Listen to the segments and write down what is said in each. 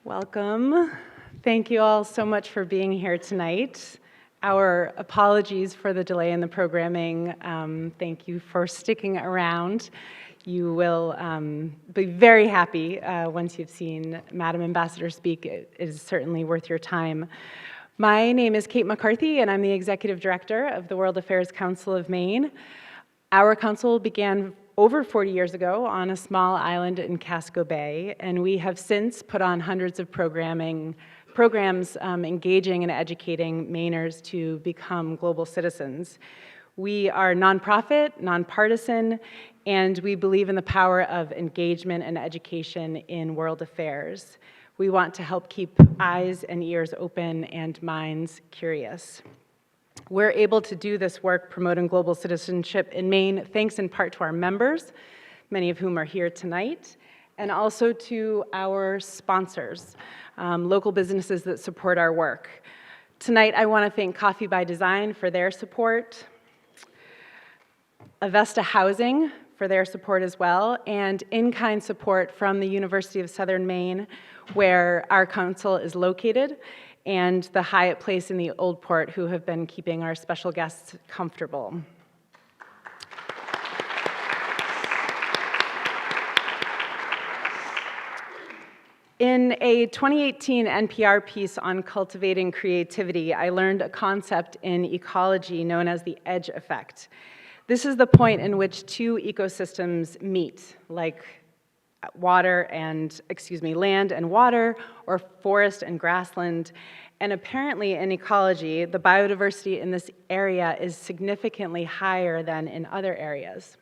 Welcome. Thank you all so much for being here tonight. Our apologies for the delay in the programming. Thank you for sticking around. You will be very happy once you've seen Madam Ambassador speak. It is certainly worth your time. My name is Kate McCarthy, and I'm the Executive Director of the World Affairs Council of Maine. Our council began over 40 years ago on a small island in Casco Bay, and we have since put on hundreds of programs engaging and educating Mainers to become global citizens. We are nonprofit, nonpartisan, and we believe in the power of engagement and education in world affairs. We want to help keep eyes and ears open and minds curious. We're able to do this work promoting global citizenship in Maine thanks in part to our members, many of whom are here tonight, and also to our sponsors, local businesses that support our work. Tonight, I want to thank Coffee by Design for their support, Avesta Housing for their support as well, and in-kind support from the University of Southern Maine, where our council is located, and the Hyatt Place in the Old Port, who have been keeping our special guests comfortable. In a 2018 NPR piece on cultivating creativity, I learned a concept in ecology known as the edge effect. This is the point in which two ecosystems meet, like land and water, or forest and grassland. And apparently in ecology, the biodiversity in this area is significantly higher than in other areas.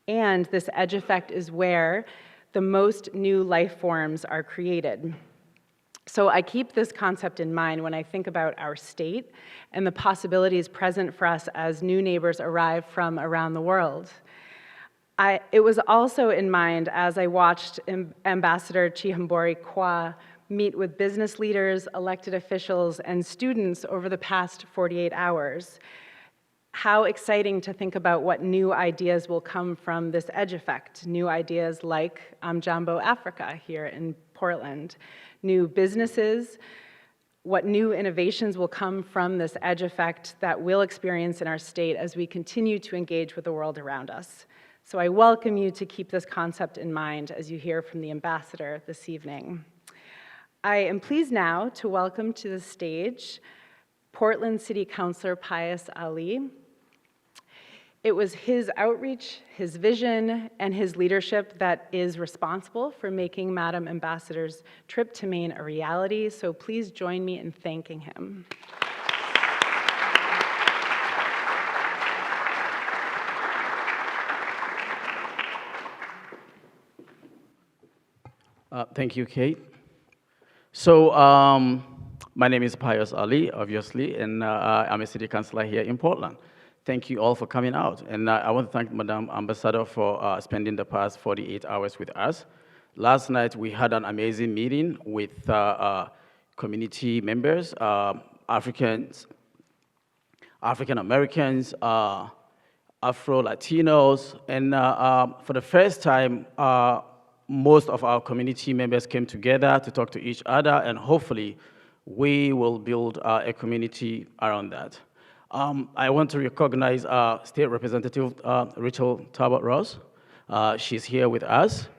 And this edge effect is where the most new life forms are created. So I keep this concept in mind when I think about our state and the possibilities present for us as new neighbors arrive from around the world. It was also in mind as I watched Ambassador Chihombori-Quao meet with business leaders, elected officials, and students over the past 48 hours. How exciting to think about what new ideas will come from this edge effect. New ideas like Jambo Africa here in Portland. New businesses, what new innovations will come from this edge effect that we'll experience in our state as we continue to engage with the world around us. So I welcome you to keep this concept in mind as you hear from the ambassador this evening. I am pleased now to welcome to the stage Portland City Councilor Pius Ali. It was his outreach, his vision, and his leadership that is responsible for making Madam Ambassador's trip to Maine a reality, so please join me in thanking him. Thank you, Kate. So, my name is Pius Ali, obviously, and I'm a city councilor here in Portland. Thank you all for coming out. And I want to thank Madam Ambassador for spending the past 48 hours with us. Last night, we had an amazing meeting with community members, Africans, African-Americans, Afro-Latinos, and for the first time, most of our community members came together to talk to each other, and hopefully we will build a community around that. I want to recognize State Representative Rachel Talbot-Ross. She's here with us.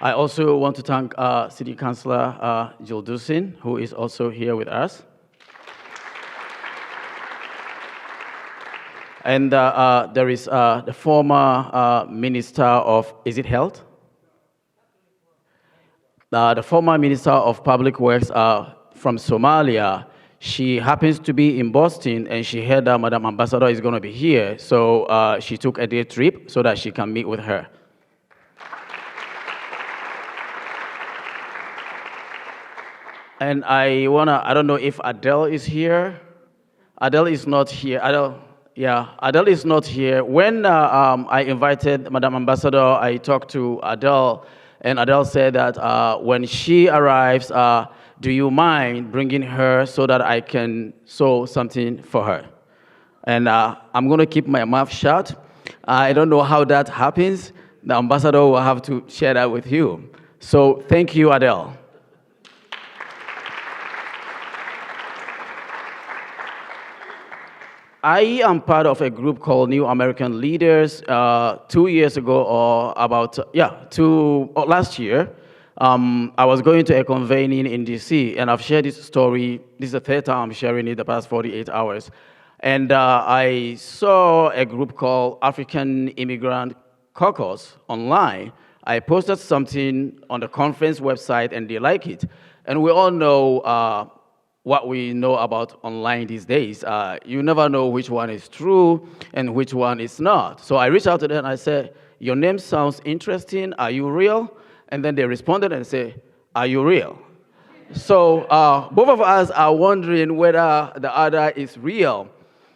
I also want to thank City Councilor Jill Dusin, who is also here with us. And there is the former Minister of, is it Health? The former Minister of Public Works from Somalia. She happens to be in Boston, and she heard that Madam Ambassador is going to be here, so she took a day trip so that she can meet with her. And I don't know if Adele is here. Adele is not here. Adele is not here. When I invited Madam Ambassador, I talked to Adele, and Adele said that when she arrives, do you mind bringing her so that I can sew something for her? And I'm going to keep my mouth shut. I don't know how that happens, the ambassador will have to share that with you. So thank you, Adele. I am part of a group called New American Leaders. 2 years ago, or about, last year, I was going to a convening in DC, and I've shared this story. This is the third time I'm sharing it the past 48 hours. And I saw a group called African Immigrant Caucus online. I posted something on the conference website, and they like it. And we all know what we know about online these days. You never know which one is true and which one is not. So I reached out to them and I said, your name sounds interesting, are you real? And then they responded and said, are you real? So both of us are wondering whether the other is real.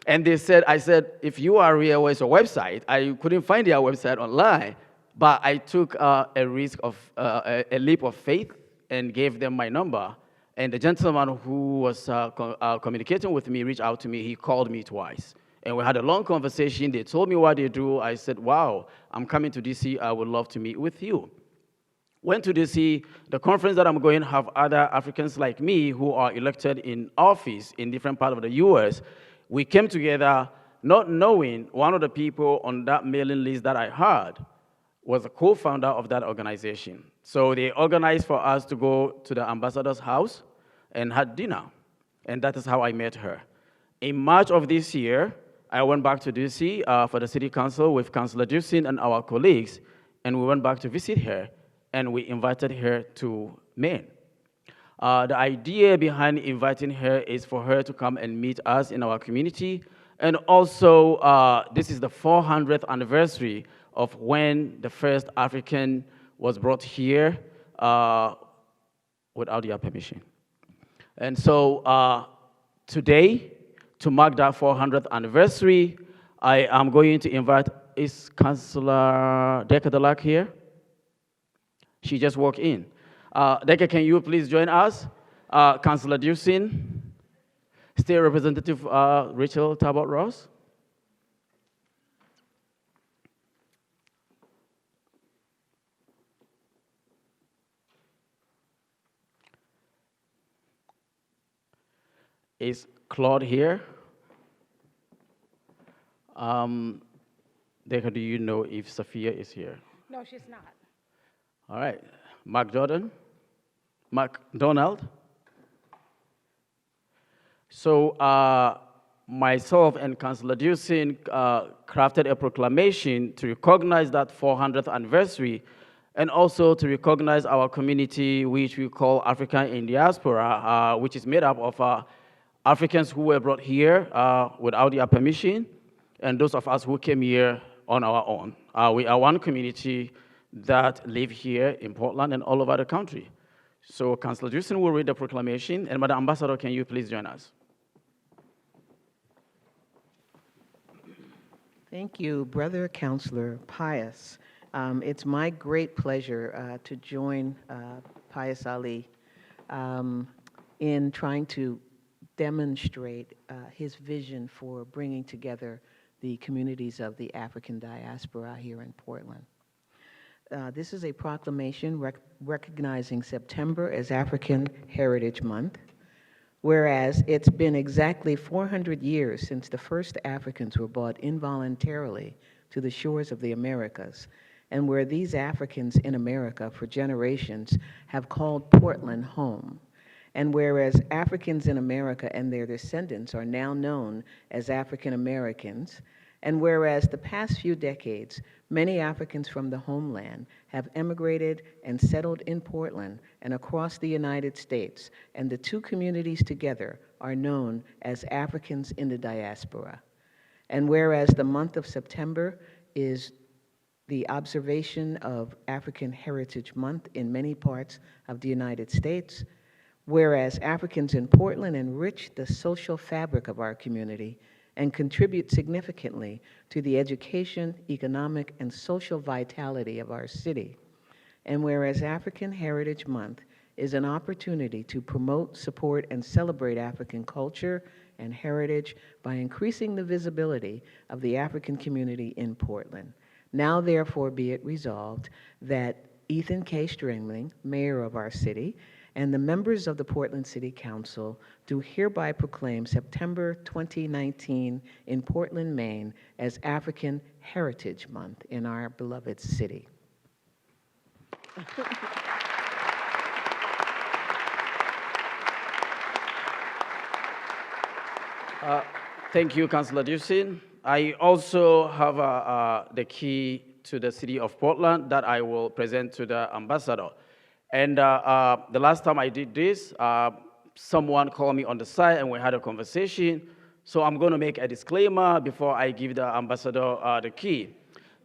And they said, I said, if you are real, where's your website? I couldn't find their website online, but I took a risk of, a leap of faith and gave them my number. And the gentleman who was communicating with me reached out to me. He called me twice. And we had a long conversation. They told me what they do. I said, wow, I'm coming to DC. I would love to meet with you. Went to DC. The conference that I'm going to have other Africans like me who are elected in office in different parts of the US. We came together not knowing one of the people on that mailing list that I had was a co-founder of that organization. So they organized for us to go to the ambassador's house and had dinner. And that is how I met her. In March of this year, I went back to DC for the city council with Councillor Dewson and our colleagues, and we went back to visit her, and we invited her to Maine. The idea behind inviting her is for her to come and meet us in our community, and also this is the 400th anniversary of when the first African was brought here without their permission. And so today, to mark that 400th anniversary, I am going to invite, is Councillor Decker Delac here? She just walked in. Decker, can you please join us? Councillor Dewson, State Representative Rachel Talbot-Ross. Is Claude here? Decker, do you know if Sophia is here? No, she's not. All right. Mark Jordan? Mark Donald? So myself and Councillor Dewson crafted a proclamation to recognize that 400th anniversary and also to recognize our community, which we call Africa in Diaspora, which is made up of Africans who were brought here without their permission, and those of us who came here on our own. We are one community that live here in Portland and all over the country. So Councillor Dewson will read the proclamation, and Madam Ambassador, can you please join us? Thank you, Brother Councillor Pius. It's my great pleasure to join Pius Ali in trying to demonstrate his vision for bringing together the communities of the African diaspora here in Portland. This is a proclamation recognizing September as African Heritage Month, whereas it's been exactly 400 years since the first Africans were brought involuntarily to the shores of the Americas, and where these Africans in America for generations have called Portland home. And whereas Africans in America and their descendants are now known as African Americans, and whereas the past few decades, many Africans from the homeland have emigrated and settled in Portland and across the United States, and the two communities together are known as Africans in the diaspora. And whereas the month of September is the observation of African Heritage Month in many parts of the United States, whereas Africans in Portland enrich the social fabric of our community and contribute significantly to the education, economic, and social vitality of our city. And whereas African Heritage Month is an opportunity to promote, support, and celebrate African culture and heritage by increasing the visibility of the African community in Portland. Now therefore be it resolved that Ethan K. Stringling, mayor of our city, and the members of the Portland City Council do hereby proclaim September 2019 in Portland, Maine as African Heritage Month in our beloved city. Thank you, Councillor Dewson. I also have the key to the city of Portland that I will present to the ambassador. And the last time I did this, someone called me on the side and we had a conversation. So I'm going to make a disclaimer before I give the ambassador the key,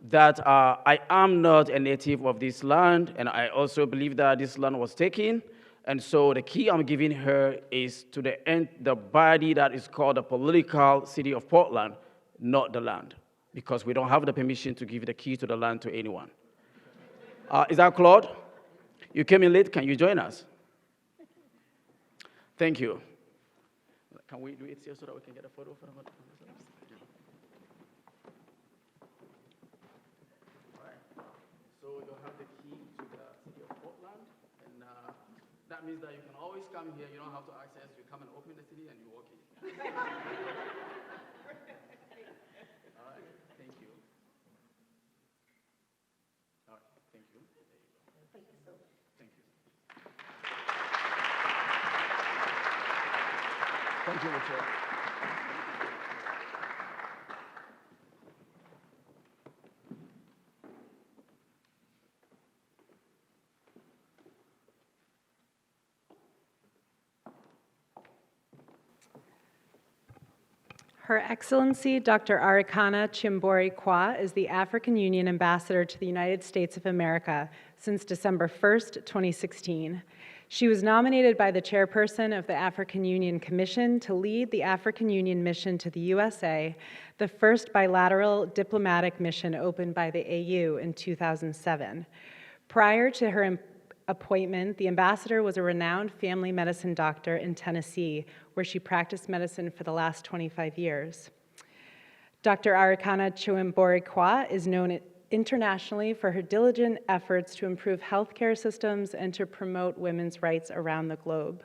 that I am not a native of this land, and I also believe that this land was taken. And so the key I'm giving her is to the body that is called the political city of Portland, not the land, because we don't have the permission to give the key to the land to anyone. Is that Claude? You came in late, can you join us? Thank you. Can we do it here so that we can get a photo for the So you'll have the key to the city of Portland, and that means that you can always come here. You don't have to access. You come and open the city and you walk in. All right, thank you. All right, thank you. There you go. Thank you so much. Thank you. Thank you, Richard. Her Excellency Dr. Arikana Chihombori-Quao is the African Union Ambassador to the United States of America since December 1st, 2016. She was nominated by the chairperson of the African Union Commission to lead the African Union mission to the USA, the first bilateral diplomatic mission opened by the AU in 2007. Prior to her appointment, the ambassador was a renowned family medicine doctor in Tennessee, where she practiced medicine for the last 25 years. Dr. Arikana Chihombori-Quao is known internationally for her diligent efforts to improve healthcare systems and to promote women's rights around the globe.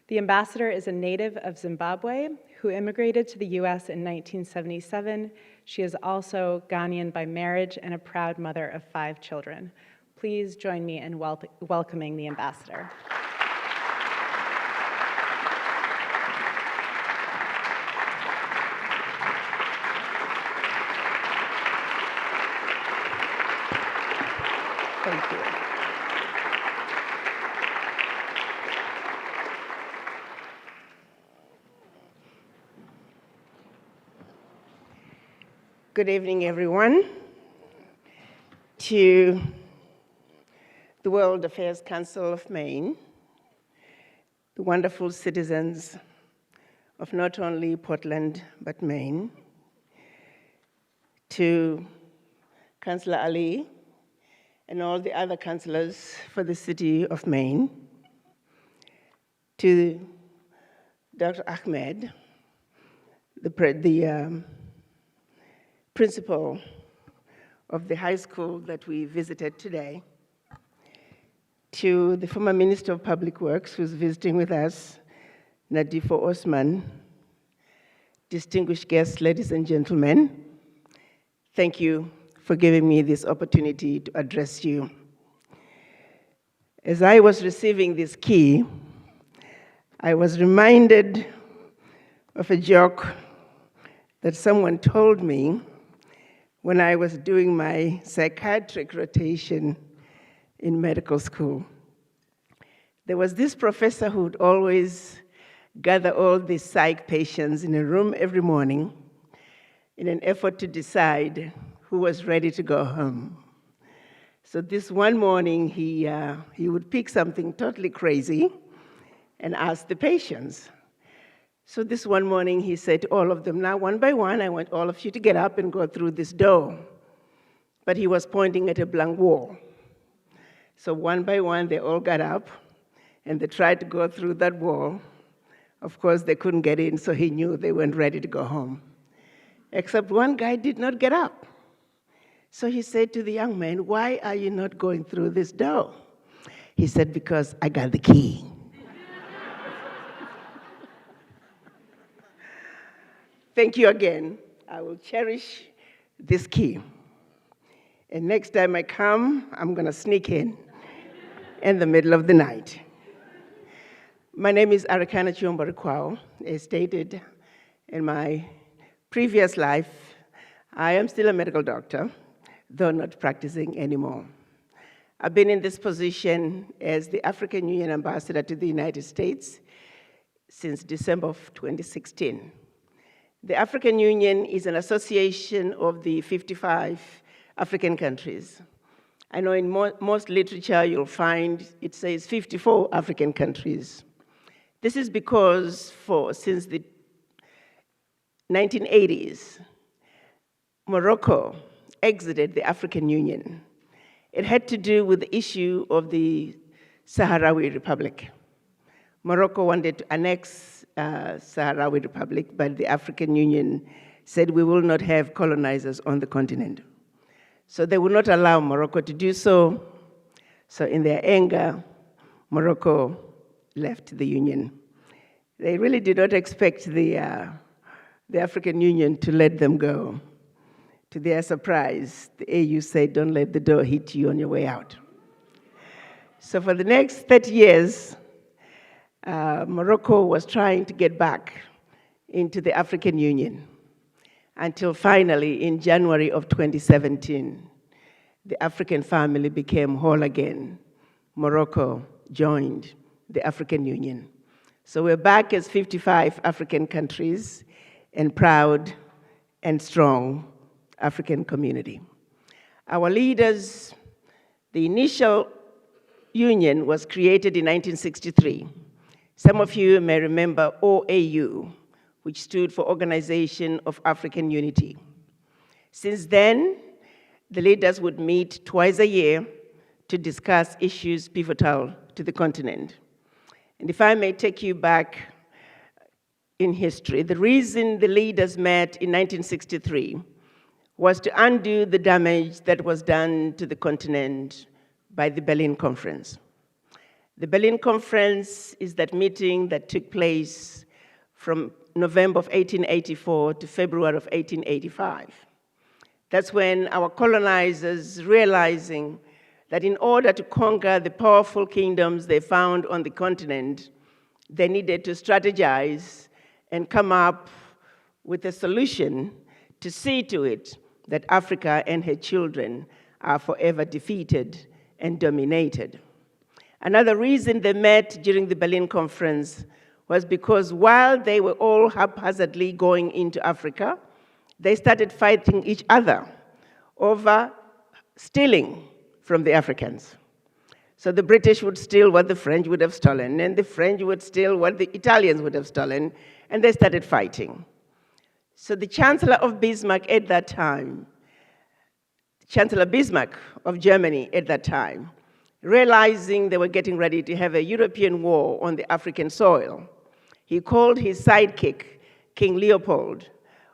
The ambassador is a native of Zimbabwe who immigrated to the US in 1977. She is also Ghanaian by marriage and a proud mother of 5 children. Please join me in welcoming the ambassador. Thank you. Good evening, everyone. To the World Affairs Council of Maine, the wonderful citizens of not only Portland, but Maine, to Councillor Ali and all the other councillors for the city of Maine, to Dr. Ahmed, the principal of the high school that we visited today, to the former Minister of Public Works who's visiting with us, Nadifo Osman, distinguished guests, ladies and gentlemen, thank you for giving me this opportunity to address you. As I was receiving this key, I was reminded of a joke that someone told me when I was doing my psychiatric rotation in medical school. There was this professor who would always gather all the psych patients in a room every morning in an effort to decide who was ready to go home. So this one morning, he would pick something totally crazy and ask the patients. So this one morning, he said to all of them, now one by one, I want all of you to get up and go through this door. But he was pointing at a blank wall. So one by one, they all got up, and they tried to go through that wall. Of course, they couldn't get in, so he knew they weren't ready to go home. Except one guy did not get up. So he said to the young man, "Why are you not going through this door?" He said, "Because I got the key." Thank you again. I will cherish this key. And next time I come, I'm going to sneak in the middle of the night. My name is Arikana Chihombori-Quao. As stated in my previous life, I am still a medical doctor, though not practicing anymore. I've been in this position as the African Union Ambassador to the United States since December of 2016. The African Union is an association of the 55 African countries. I know in most literature you'll find it says 54 African countries. This is because since the 1980s, Morocco exited the African Union. It had to do with the issue of the Sahrawi Republic. Morocco wanted to annex Sahrawi Republic, but the African Union said we will not have colonizers on the continent. So they would not allow Morocco to do so. So in their anger, Morocco left the Union. They really did not expect the African Union to let them go. To their surprise, the AU said, "Don't let the door hit you on your way out." So for the next 30 years, Morocco was trying to get back into the African Union until finally, in January of 2017, the African family became whole again. Morocco joined the African Union. So we're back as 55 African countries and proud and strong African community. Our leaders, the initial union was created in 1963. Some of you may remember OAU, which stood for Organization of African Unity. Since then, the leaders would meet twice a year to discuss issues pivotal to the continent. And if I may take you back in history, the reason the leaders met in 1963 was to undo the damage that was done to the continent by the Berlin Conference. The Berlin Conference is that meeting that took place from November of 1884 to February of 1885. That's when our colonizers, realizing that in order to conquer the powerful kingdoms they found on the continent, they needed to strategize and come up with a solution to see to it that Africa and her children are forever defeated and dominated. Another reason they met during the Berlin Conference was because while they were all haphazardly going into Africa, they started fighting each other over stealing from the Africans. So the British would steal what the French would have stolen, and the French would steal what the Italians would have stolen, and they started fighting. So the Chancellor of Bismarck at that time, Chancellor Bismarck of Germany at that time, realizing they were getting ready to have a European war on the African soil, he called his sidekick, King Leopold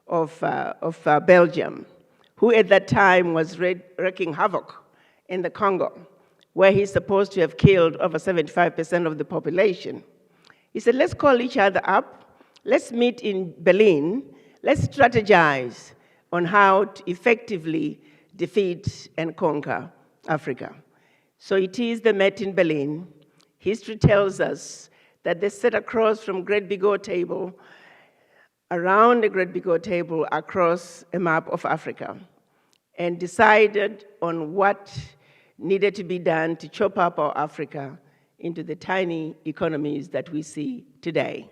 of Belgium, who at that time was wreaking havoc in the Congo, where he's supposed to have killed over 75% of the population. He said, "Let's call each other up, let's meet in Berlin, let's strategize on how to effectively defeat and conquer Africa." So it is they met in Berlin. History tells us that they sat across from Great Bigot table, around the Great Bigot table across a map of Africa, and decided on what needed to be done to chop up our Africa into the tiny economies that we see today.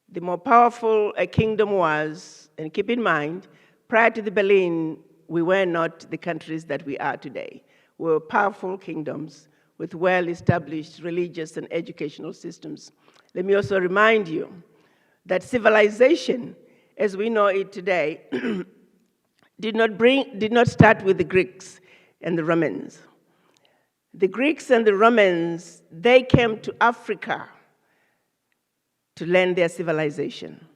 The more powerful a kingdom was, and keep in mind, prior to the Berlin, we were not the countries that we are today. We were powerful kingdoms with well-established religious and educational systems. Let me also remind you that civilization, as we know it today, did not start with the Greeks and the Romans. The Greeks and the Romans, they came to Africa to learn their civilization.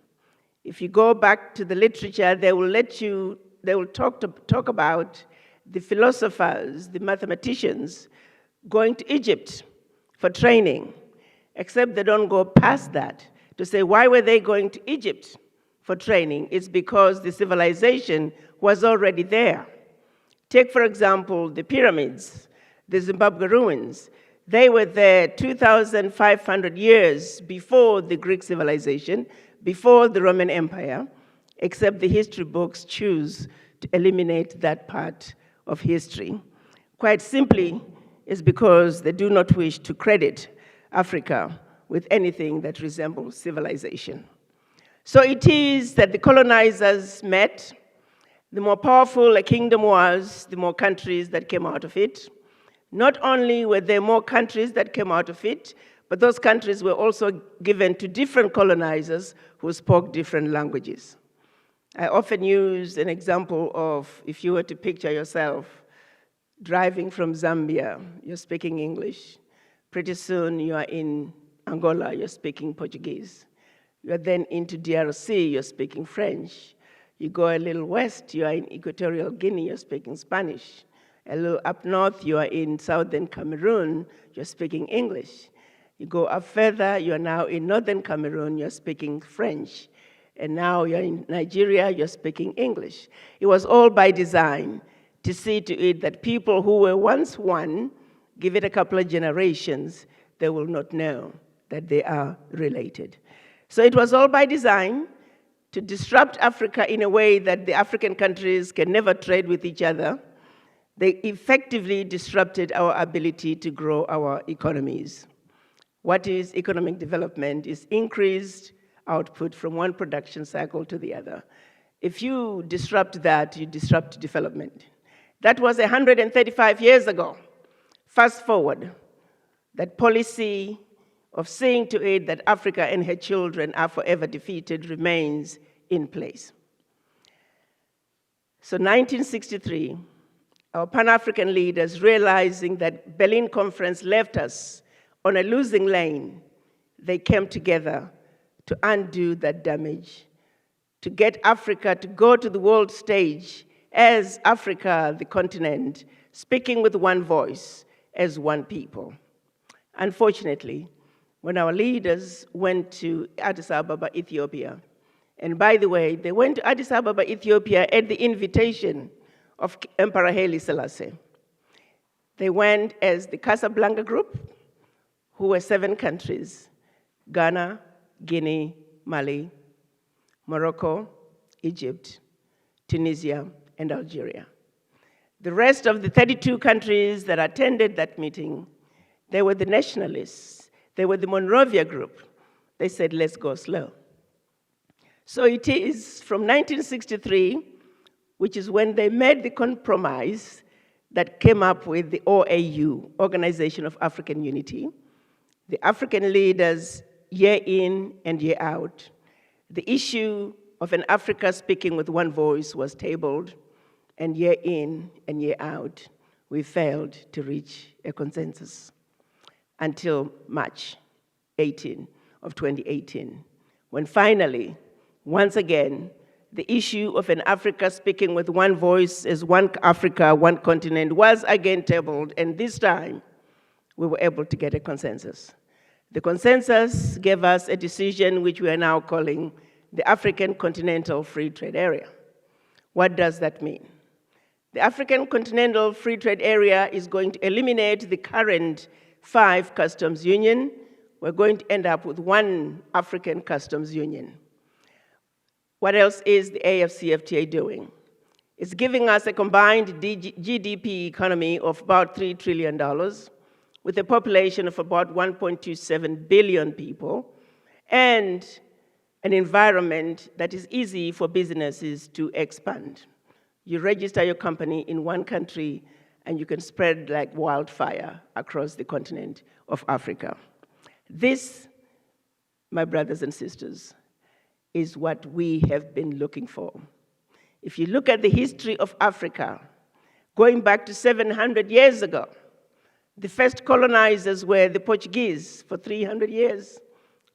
If you go back to the literature, they will talk about the philosophers, the mathematicians going to Egypt for training, except they don't go past that to say, why were they going to Egypt for training? It's because the civilization was already there. Take, for example, the pyramids, the Zimbabwe ruins. They were there 2,500 years before the Greek civilization, before the Roman Empire, except the history books choose to eliminate that part of history. Quite simply, it's because they do not wish to credit Africa with anything that resembles civilization. So it is that the colonizers met. The more powerful a kingdom was, the more countries that came out of it. Not only were there more countries that came out of it, but those countries were also given to different colonizers who spoke different languages. I often use an example of, if you were to picture yourself driving from Zambia, you're speaking English. Pretty soon you are in Angola, you're speaking Portuguese. You are then into DRC, you're speaking French. You go a little west, you are in Equatorial Guinea, you're speaking Spanish. A little up north, you are in southern Cameroon, you're speaking English. You go up further, you are now in northern Cameroon, you're speaking French. And now you're in Nigeria, you're speaking English. It was all by design to see to it that people who were once one, give it a couple of generations, they will not know that they are related. So it was all by design to disrupt Africa in a way that the African countries can never trade with each other. They effectively disrupted our ability to grow our economies. What is economic development? Is increased output from one production cycle to the other. If you disrupt that, you disrupt development. That was 135 years ago. Fast forward, that policy of seeing to it that Africa and her children are forever defeated remains in place. So 1963, our Pan-African leaders, realizing that Berlin Conference left us on a losing lane, they came together to undo that damage, to get Africa to go to the world stage as Africa, the continent, speaking with one voice, as one people. Unfortunately, when our leaders went to Addis Ababa, Ethiopia, and by the way, they went to Addis Ababa, Ethiopia at the invitation of Emperor Haile Selassie. They went as the Casablanca Group, who were 7 countries: Ghana, Guinea, Mali, Morocco, Egypt, Tunisia, and Algeria. The rest of the 32 countries that attended that meeting, they were the nationalists. They were the Monrovia Group. They said, let's go slow. So it is from 1963, which is when they made the compromise that came up with the OAU, Organization of African Unity. The African leaders, year in and year out, the issue of an Africa speaking with one voice was tabled, and year in and year out, we failed to reach a consensus until March 18 of 2018, when finally, once again, the issue of an Africa speaking with one voice as one Africa, one continent was again tabled, and this time we were able to get a consensus. The consensus gave us a decision which we are now calling the African Continental Free Trade Area. What does that mean? The African Continental Free Trade Area is going to eliminate the current 5 customs union. We're going to end up with 1 African customs union. What else is the AFCFTA doing? It's giving us a combined GDP economy of about $3 trillion, with a population of about 1.27 billion people, and an environment that is easy for businesses to expand. You register your company in one country, and you can spread like wildfire across the continent of Africa. This, my brothers and sisters, is what we have been looking for. If you look at the history of Africa, going back to 700 years ago, the first colonizers were the Portuguese for 300 years.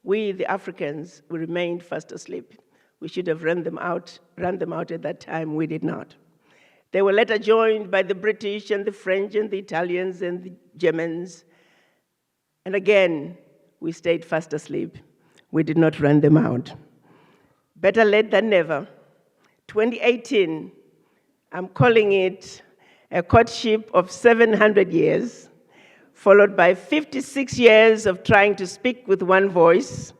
We, the Africans, we remained fast asleep. We should have run them out at that time. We did not. They were later joined by the British and the French and the Italians and the Germans. And again, we stayed fast asleep. We did not run them out. Better late than never. 2018, I'm calling it a courtship of 700 years, followed by 56 years of trying to speak with one voice.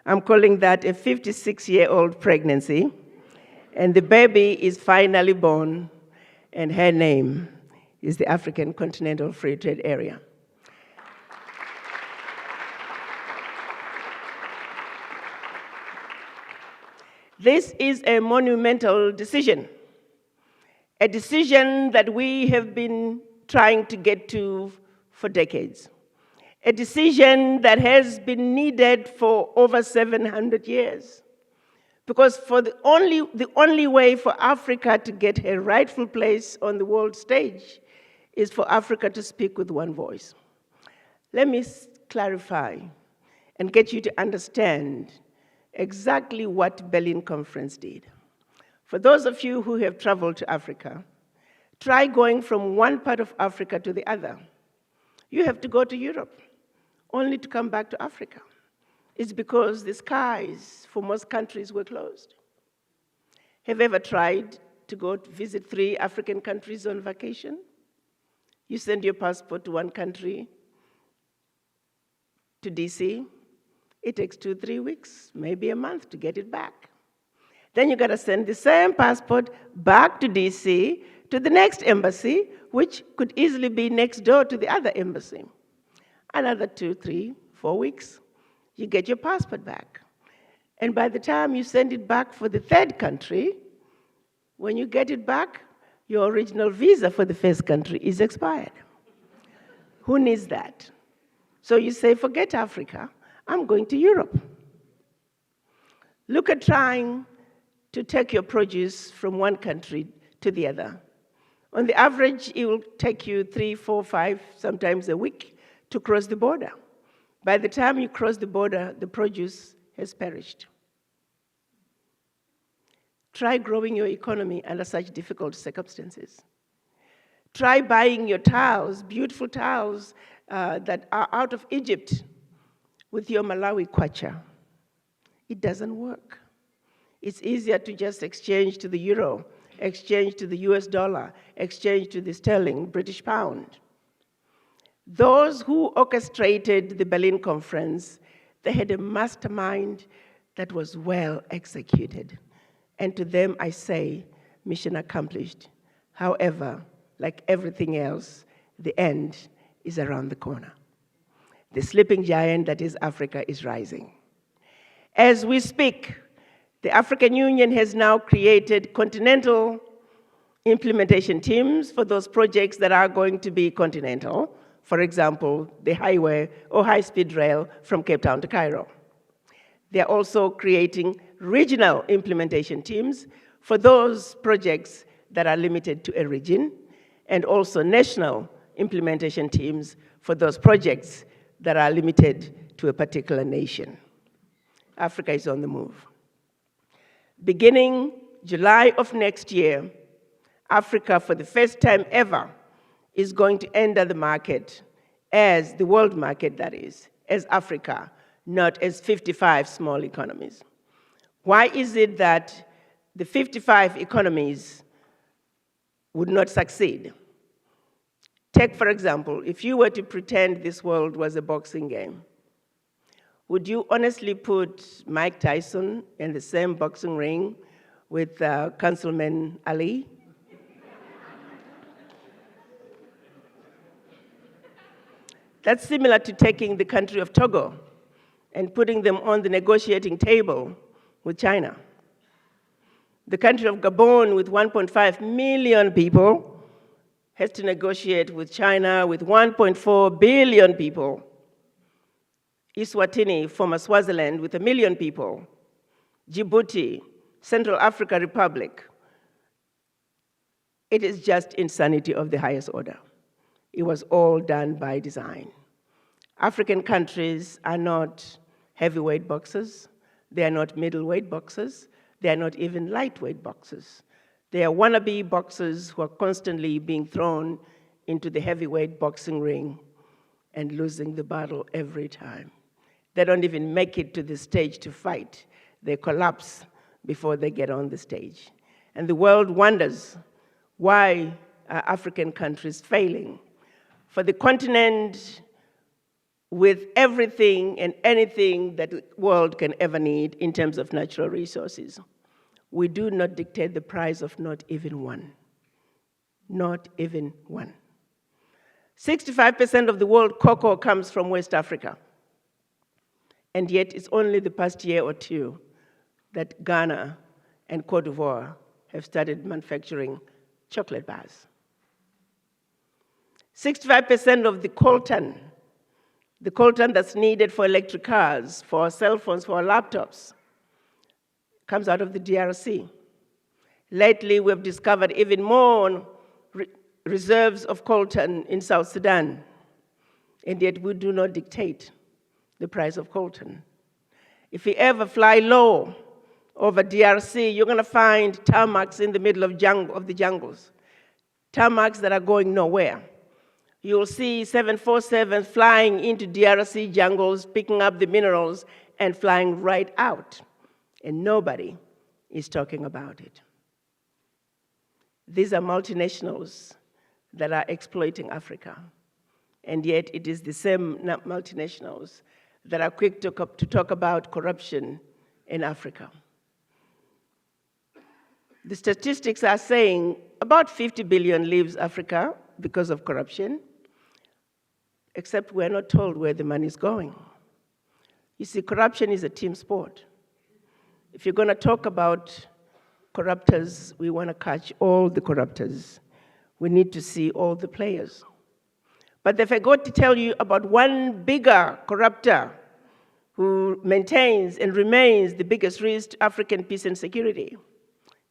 I'm calling that a 56-year-old pregnancy. And the baby is finally born, and her name is the African Continental Free Trade Area. This is a monumental decision, a decision that we have been trying to get to for decades, a decision that has been needed for over 700 years. Because the only way for Africa to get her rightful place on the world stage is for Africa to speak with one voice. Let me clarify and get you to understand exactly what Berlin Conference did. For those of you who have traveled to Africa, try going from one part of Africa to the other. You have to go to Europe, only to come back to Africa. It's because the skies for most countries were closed. Have you ever tried to go to visit 3 African countries on vacation? You send your passport to one country, to DC. It takes 2-3 weeks, maybe a month to get it back. Then you gotta send the same passport back to DC, to the next embassy, which could easily be next door to the other embassy. Another 2, 3, 4 weeks, you get your passport back. And by the time you send it back for the 3rd country, when you get it back, your original visa for the first country is expired. Who needs that? So you say, forget Africa, I'm going to Europe. Look at trying to take your produce from one country to the other. On the average, it will take you 3, 4, 5, sometimes a week to cross the border. By the time you cross the border, the produce has perished. Try growing your economy under such difficult circumstances. Try buying your towels, beautiful towels that are out of Egypt, with your Malawi kwacha. It doesn't work. It's easier to just exchange to the euro, exchange to the US dollar, exchange to the sterling, British pound. Those who orchestrated the Berlin Conference, they had a mastermind that was well executed. And to them I say, mission accomplished. However, like everything else, the end is around the corner. The sleeping giant that is Africa is rising. As we speak, the African Union has now created continental implementation teams for those projects that are going to be continental. For example, the highway or high-speed rail from Cape Town to Cairo. They're also creating regional implementation teams for those projects that are limited to a region, and also national implementation teams for those projects that are limited to a particular nation. Africa is on the move. Beginning July of next year, Africa, for the first time ever, is going to enter the market as the world market, that is, as Africa, not as 55 small economies. Why is it that the 55 economies would not succeed? Take, for example, if you were to pretend this world was a boxing game, would you honestly put Mike Tyson in the same boxing ring with Councilman Ali? That's similar to taking the country of Togo and putting them on the negotiating table with China. The country of Gabon, with 1.5 million people, has to negotiate with China with 1.4 billion people. Eswatini, former Swaziland, with 1 million people. Djibouti, Central African Republic. It is just insanity of the highest order. It was all done by design. African countries are not heavyweight boxers. They are not middleweight boxers. They are not even lightweight boxers. They are wannabe boxers who are constantly being thrown into the heavyweight boxing ring and losing the battle every time. They don't even make it to the stage to fight. They collapse before they get on the stage. And the world wonders why are African countries failing. For the continent with everything and anything that the world can ever need in terms of natural resources, we do not dictate the price of not even one. Not even one. 65% of the world cocoa comes from West Africa. And yet it's only the past year or two that Ghana and Cote d'Ivoire have started manufacturing chocolate bars. 65% of the coltan that's needed for electric cars, for our cell phones, for our laptops, comes out of the DRC. Lately, we've discovered even more reserves of coltan in South Sudan, and yet we do not dictate the price of coltan. If you ever fly low over DRC, you're going to find tarmacs in the middle of the jungles, tarmacs that are going nowhere. You'll see 747s flying into DRC jungles, picking up the minerals and flying right out, and nobody is talking about it. These are multinationals that are exploiting Africa, and yet it is the same multinationals that are quick to talk about corruption in Africa. The statistics are saying about 50 billion leaves Africa because of corruption, except we're not told where the money is going. You see, corruption is a team sport. If you're going to talk about corruptors, we want to catch all the corruptors. We need to see all the players. But if I go to tell you about one bigger corruptor who maintains and remains the biggest risk to African peace and security,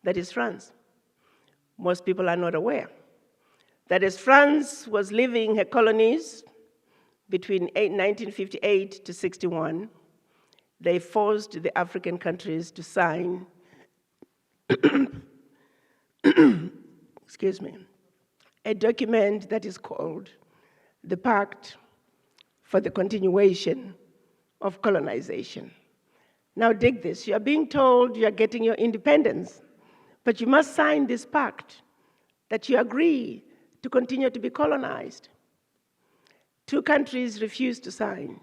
that is France. Most people are not aware that as France was leaving her colonies between 1958 to 61, they forced the African countries to sign excuse me, a document that is called the Pact for the Continuation of Colonization. Now dig this, you are being told you are getting your independence, but you must sign this pact that you agree to continue to be colonized. Two countries refused to sign.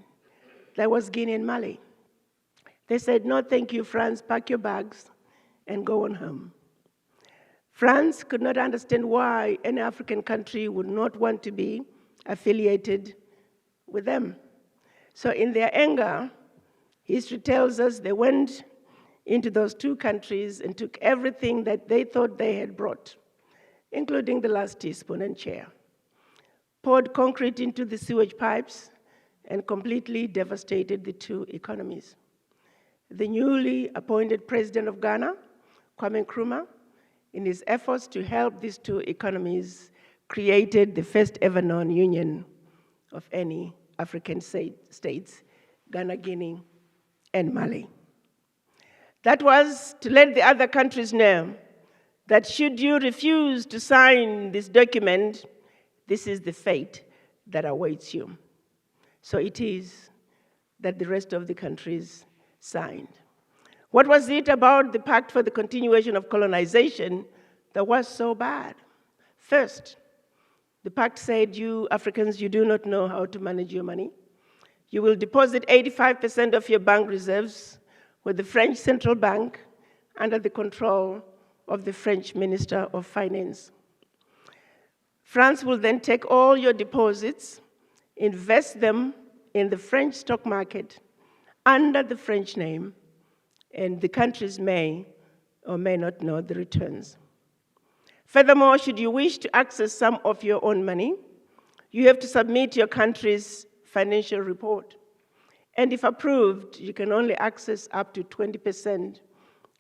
That was Guinea and Mali. They said, no, thank you, France, pack your bags and go on home. France could not understand why any African country would not want to be affiliated with them. So in their anger, history tells us they went into those two countries and took everything that they thought they had brought, including the last teaspoon and chair, poured concrete into the sewage pipes, and completely devastated the two economies. The newly appointed president of Ghana, Kwame Nkrumah, in his efforts to help these two economies, created the first ever known union of any African states, Ghana, Guinea, and Mali. That was to let the other countries know that should you refuse to sign this document, this is the fate that awaits you. So it is that the rest of the countries signed. What was it about the Pact for the Continuation of Colonization that was so bad? First, the pact said, you Africans, you do not know how to manage your money. You will deposit 85% of your bank reserves with the French Central Bank under the control of the French Minister of Finance. France will then take all your deposits, invest them in the French stock market under the French name, and the countries may or may not know the returns. Furthermore, should you wish to access some of your own money, you have to submit your country's financial report. And if approved, you can only access up to 20%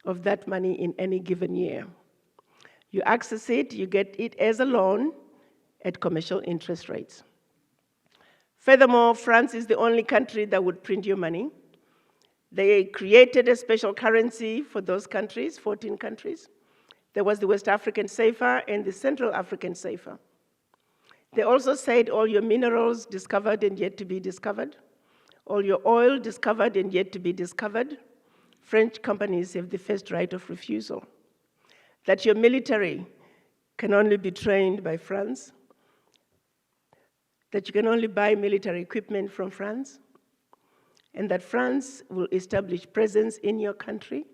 of that money in any given year. You access it, you get it as a loan at commercial interest rates. Furthermore, France is the only country that would print your money. They created a special currency for those countries, 14 countries. There was the West African CFA and the Central African CFA. They also said all your minerals discovered and yet to be discovered, all your oil discovered and yet to be discovered, French companies have the first right of refusal. That your military can only be trained by France, that you can only buy military equipment from France, and that France will establish presence in your country,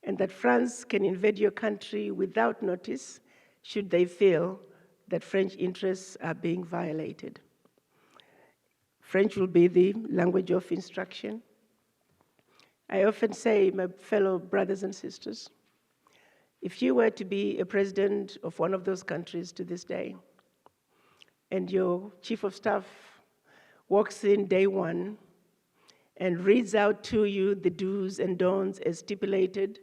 and that France can invade your country without notice should they feel that French interests are being violated. French will be the language of instruction. I often say, my fellow brothers and sisters, if you were to be a president of one of those countries to this day, and your chief of staff walks in day one and reads out to you the do's and don'ts as stipulated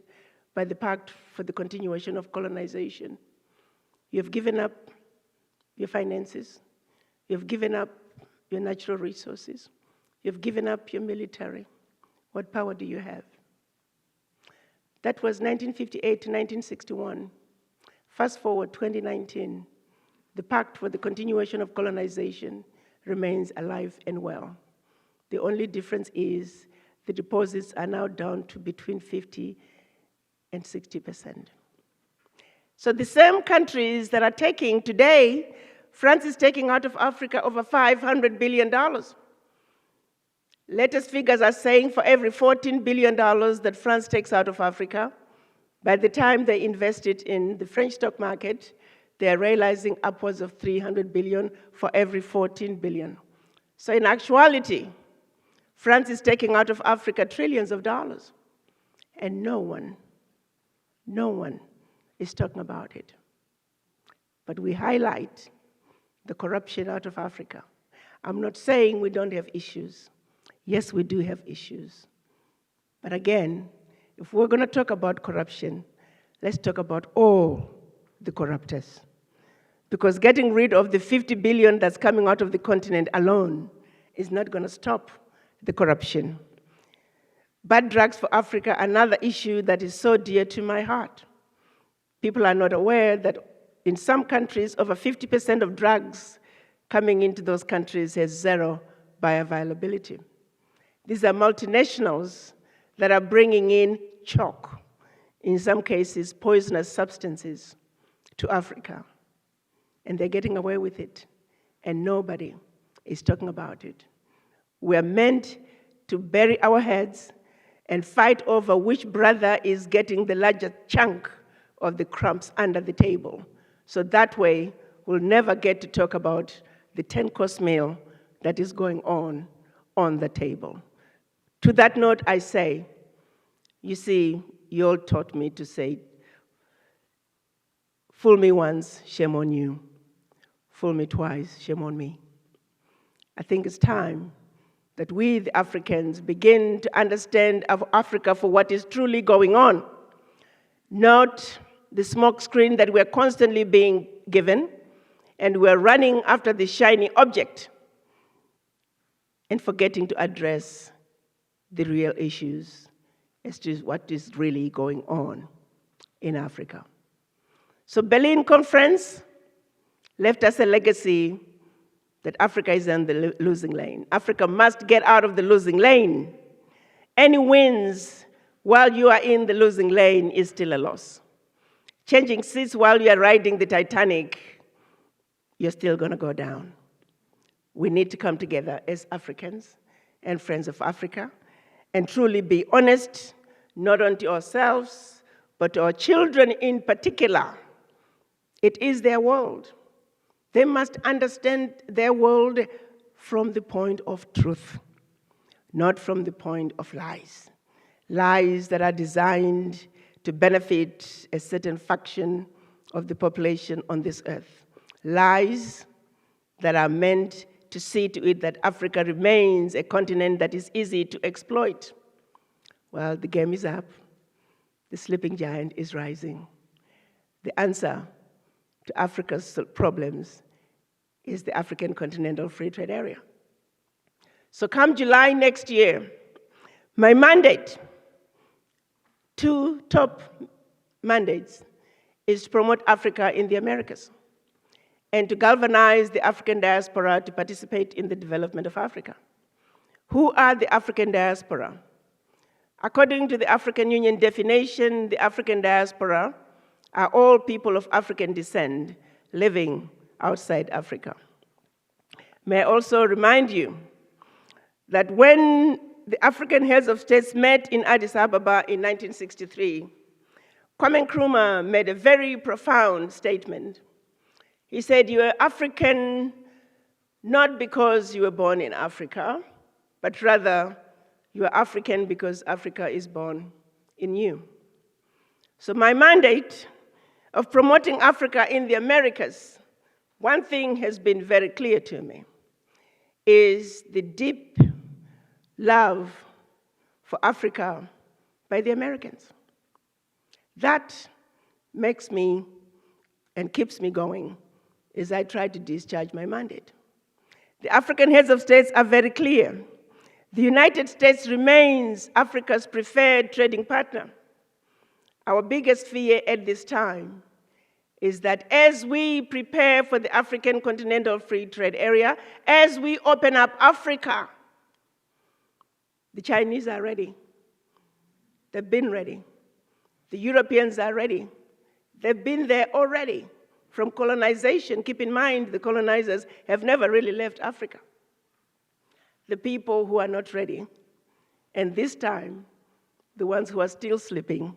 by the Pact for the Continuation of Colonization, you have given up your finances, you have given up your natural resources, you have given up your military. What power do you have? That was 1958 to 1961. Fast forward 2019, the Pact for the Continuation of Colonization remains alive and well. The only difference is the deposits are now down to between 50 and 60%. So the same countries that are taking today, France is taking out of Africa over $500 billion. Latest figures are saying for every $14 billion that France takes out of Africa, by the time they invest it in the French stock market, they are realizing upwards of $300 billion for every $14 billion. So in actuality, France is taking out of Africa trillions of dollars, and no one is talking about it. But we highlight the corruption out of Africa. I'm not saying we don't have issues. Yes, we do have issues. But again, if we're going to talk about corruption, let's talk about all the corruptors. Because getting rid of the 50 billion that's coming out of the continent alone is not going to stop the corruption. Bad drugs for Africa, another issue that is so dear to my heart. People are not aware that in some countries, over 50% of drugs coming into those countries has zero bioavailability. These are multinationals that are bringing in chalk, in some cases poisonous substances, to Africa. And they're getting away with it, and nobody is talking about it. We are meant to bury our heads and fight over which brother is getting the larger chunk of the crumbs under the table. So that way, we'll never get to talk about the 10-course meal that is going on the table. To that note, I say, you see, you all taught me to say, fool me once, shame on you. Fool me twice, shame on me. I think it's time that we, the Africans, begin to understand Africa for what is truly going on, not the smokescreen that we're constantly being given, and we're running after the shiny object and forgetting to address the real issues as to what is really going on in Africa. So Berlin Conference left us a legacy that Africa is in the losing lane. Africa must get out of the losing lane. Any wins while you are in the losing lane is still a loss. Changing seats while you are riding the Titanic, you're still going to go down. We need to come together as Africans and friends of Africa and truly be honest, not only to ourselves, but to our children in particular. It is their world. They must understand their world from the point of truth, not from the point of lies. Lies that are designed to benefit a certain faction of the population on this earth. Lies that are meant to see to it that Africa remains a continent that is easy to exploit. Well, the game is up. The sleeping giant is rising. The answer to Africa's problems is the African Continental Free Trade Area. So come July next year, my mandate, two top mandates, is to promote Africa in the Americas and to galvanize the African diaspora to participate in the development of Africa. Who are the African diaspora? According to the African Union definition, the African diaspora are all people of African descent living outside Africa. May I also remind you that when the African heads of states met in Addis Ababa in 1963, Kwame Nkrumah made a very profound statement. He said, "You are African not because you were born in Africa, but rather you are African because Africa is born in you." So my mandate of promoting Africa in the Americas, one thing has been very clear to me, is the deep love for Africa by the Americans. That makes me and keeps me going as I try to discharge my mandate. The African heads of states are very clear. The United States remains Africa's preferred trading partner. Our biggest fear at this time is that as we prepare for the African Continental Free Trade Area, as we open up Africa, the Chinese are ready. They've been ready. The Europeans are ready. They've been there already from colonization. Keep in mind, the colonizers have never really left Africa. The people who are not ready, and this time, the ones who are still sleeping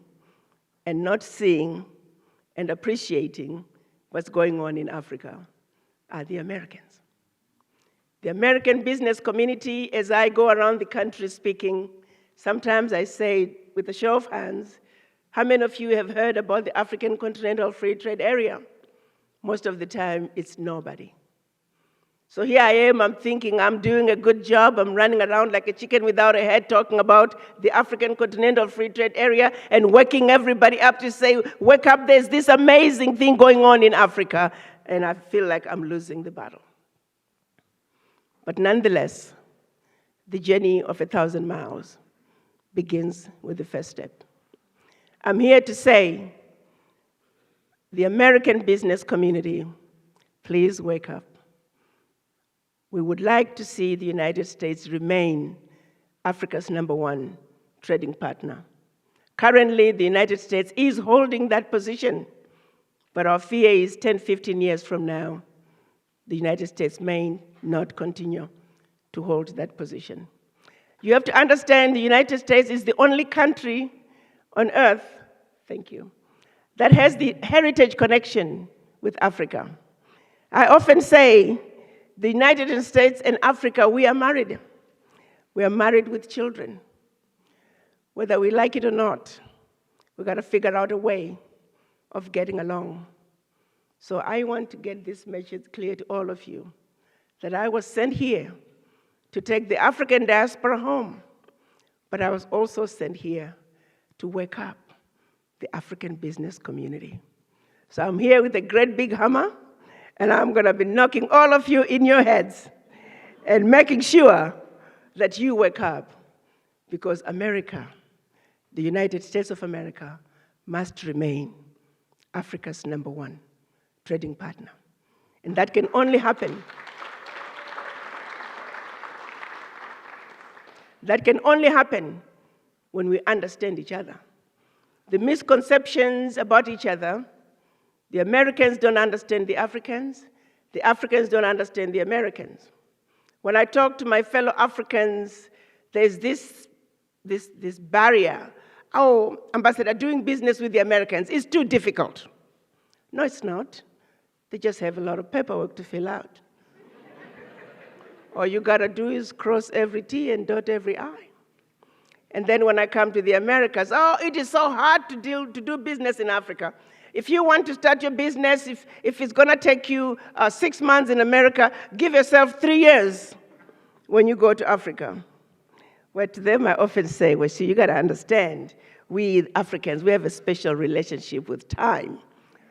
and not seeing and appreciating what's going on in Africa are the Americans. The American business community, as I go around the country speaking, sometimes I say, with a show of hands, how many of you have heard about the African Continental Free Trade Area? Most of the time, it's nobody. So here I am, I'm thinking I'm doing a good job, I'm running around like a chicken without a head talking about the African Continental Free Trade Area and waking everybody up to say, wake up, there's this amazing thing going on in Africa, and I feel like I'm losing the battle. But nonetheless, the journey of 1,000 miles begins with the first step. I'm here to say, the American business community, please wake up. We would like to see the United States remain Africa's #1 trading partner. Currently, the United States is holding that position, but our fear is 10, 15 years from now, the United States may not continue to hold that position. You have to understand the United States is the only country on earth, thank you, that has the heritage connection with Africa. I often say, the United States and Africa, we are married. We are married with children. Whether we like it or not, we've got to figure out a way of getting along. So I want to get this message clear to all of you, that I was sent here to take the African diaspora home, but I was also sent here to wake up the African business community. So I'm here with a great big hammer, and I'm going to be knocking all of you in your heads and making sure that you wake up, because America, the United States of America, must remain Africa's #1 trading partner. And that can only happen. That can only happen when we understand each other. The misconceptions about each other, the Americans don't understand the Africans don't understand the Americans. When I talk to my fellow Africans, there's this barrier. Oh, Ambassador, doing business with the Americans is too difficult. No, it's not. They just have a lot of paperwork to fill out. All you gotta do is cross every T and dot every I. And then when I come to the Americas, oh, it is so hard to do business in Africa. If you want to start your business, if it's gonna take you 6 months in America, give yourself 3 years when you go to Africa. Well, to them I often say, well, see, you gotta understand, we Africans, we have a special relationship with time.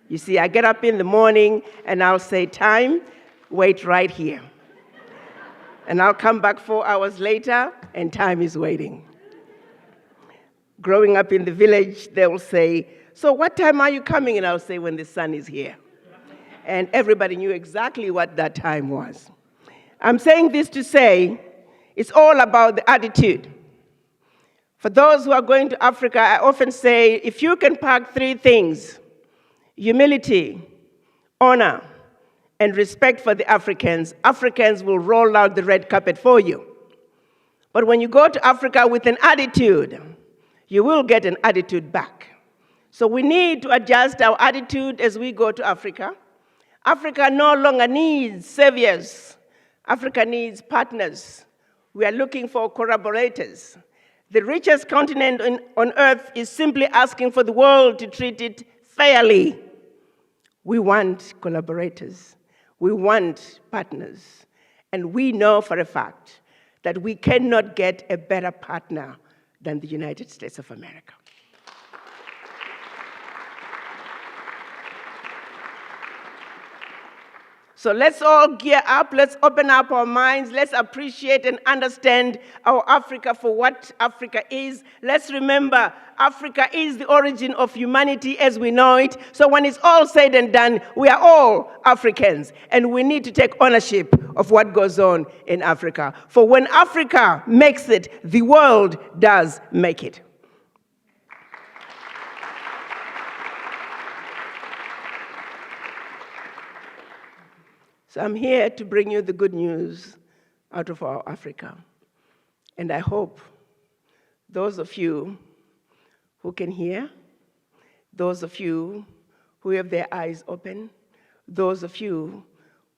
You see, I get up in the morning and I'll say, time, wait right here. And I'll come back 4 hours later and time is waiting. Growing up in the village, they will say, "So what time are you coming?" And I'll say, "When the sun is here." And everybody knew exactly what that time was. I'm saying this to say it's all about the attitude. For those who are going to Africa, I often say, if you can pack three things: humility, honor, and respect for the Africans, Africans will roll out the red carpet for you. But when you go to Africa with an attitude, you will get an attitude back. So we need to adjust our attitude as we go to Africa. Africa no longer needs saviors. Africa needs partners. We are looking for collaborators. The richest continent on earth is simply asking for the world to treat it fairly. We want collaborators. We want partners. And we know for a fact that we cannot get a better partner than the United States of America. So let's all gear up, let's open up our minds, let's appreciate and understand our Africa for what Africa is. Let's remember, Africa is the origin of humanity as we know it. So when it's all said and done, we are all Africans, and we need to take ownership of what goes on in Africa. For when Africa makes it, the world does make it. So I'm here to bring you the good news out of our Africa. And I hope those of you who can hear, those of you who have their eyes open, those of you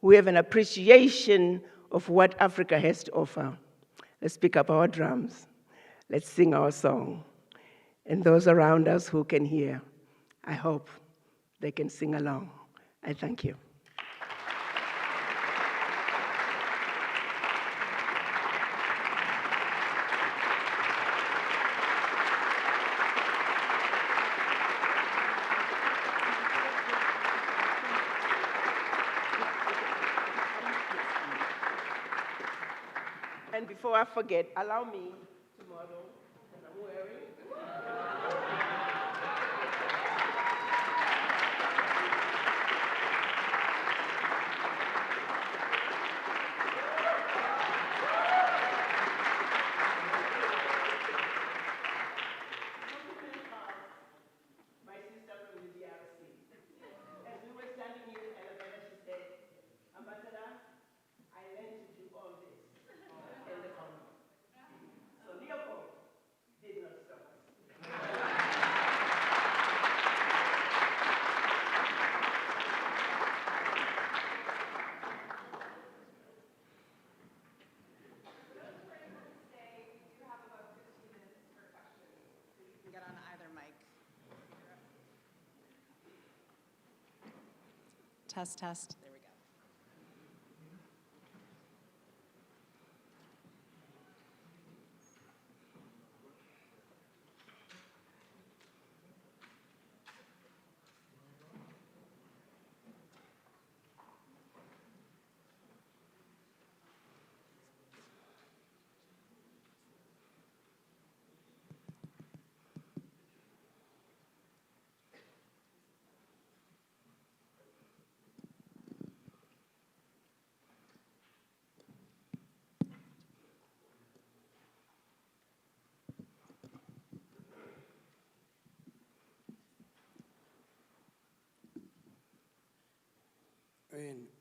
who have an appreciation of what Africa has to offer, let's pick up our drums, let's sing our song. And those around us who can hear, I hope they can sing along. I thank you. And before I forget, allow me to model what I'm wearing. My sister from the DRC. As we were standing in the elevator, she said, "Ambassador, I learned to do all this in the corner." So Leopold did not stop us. Get on either mic. Test, test. There we go.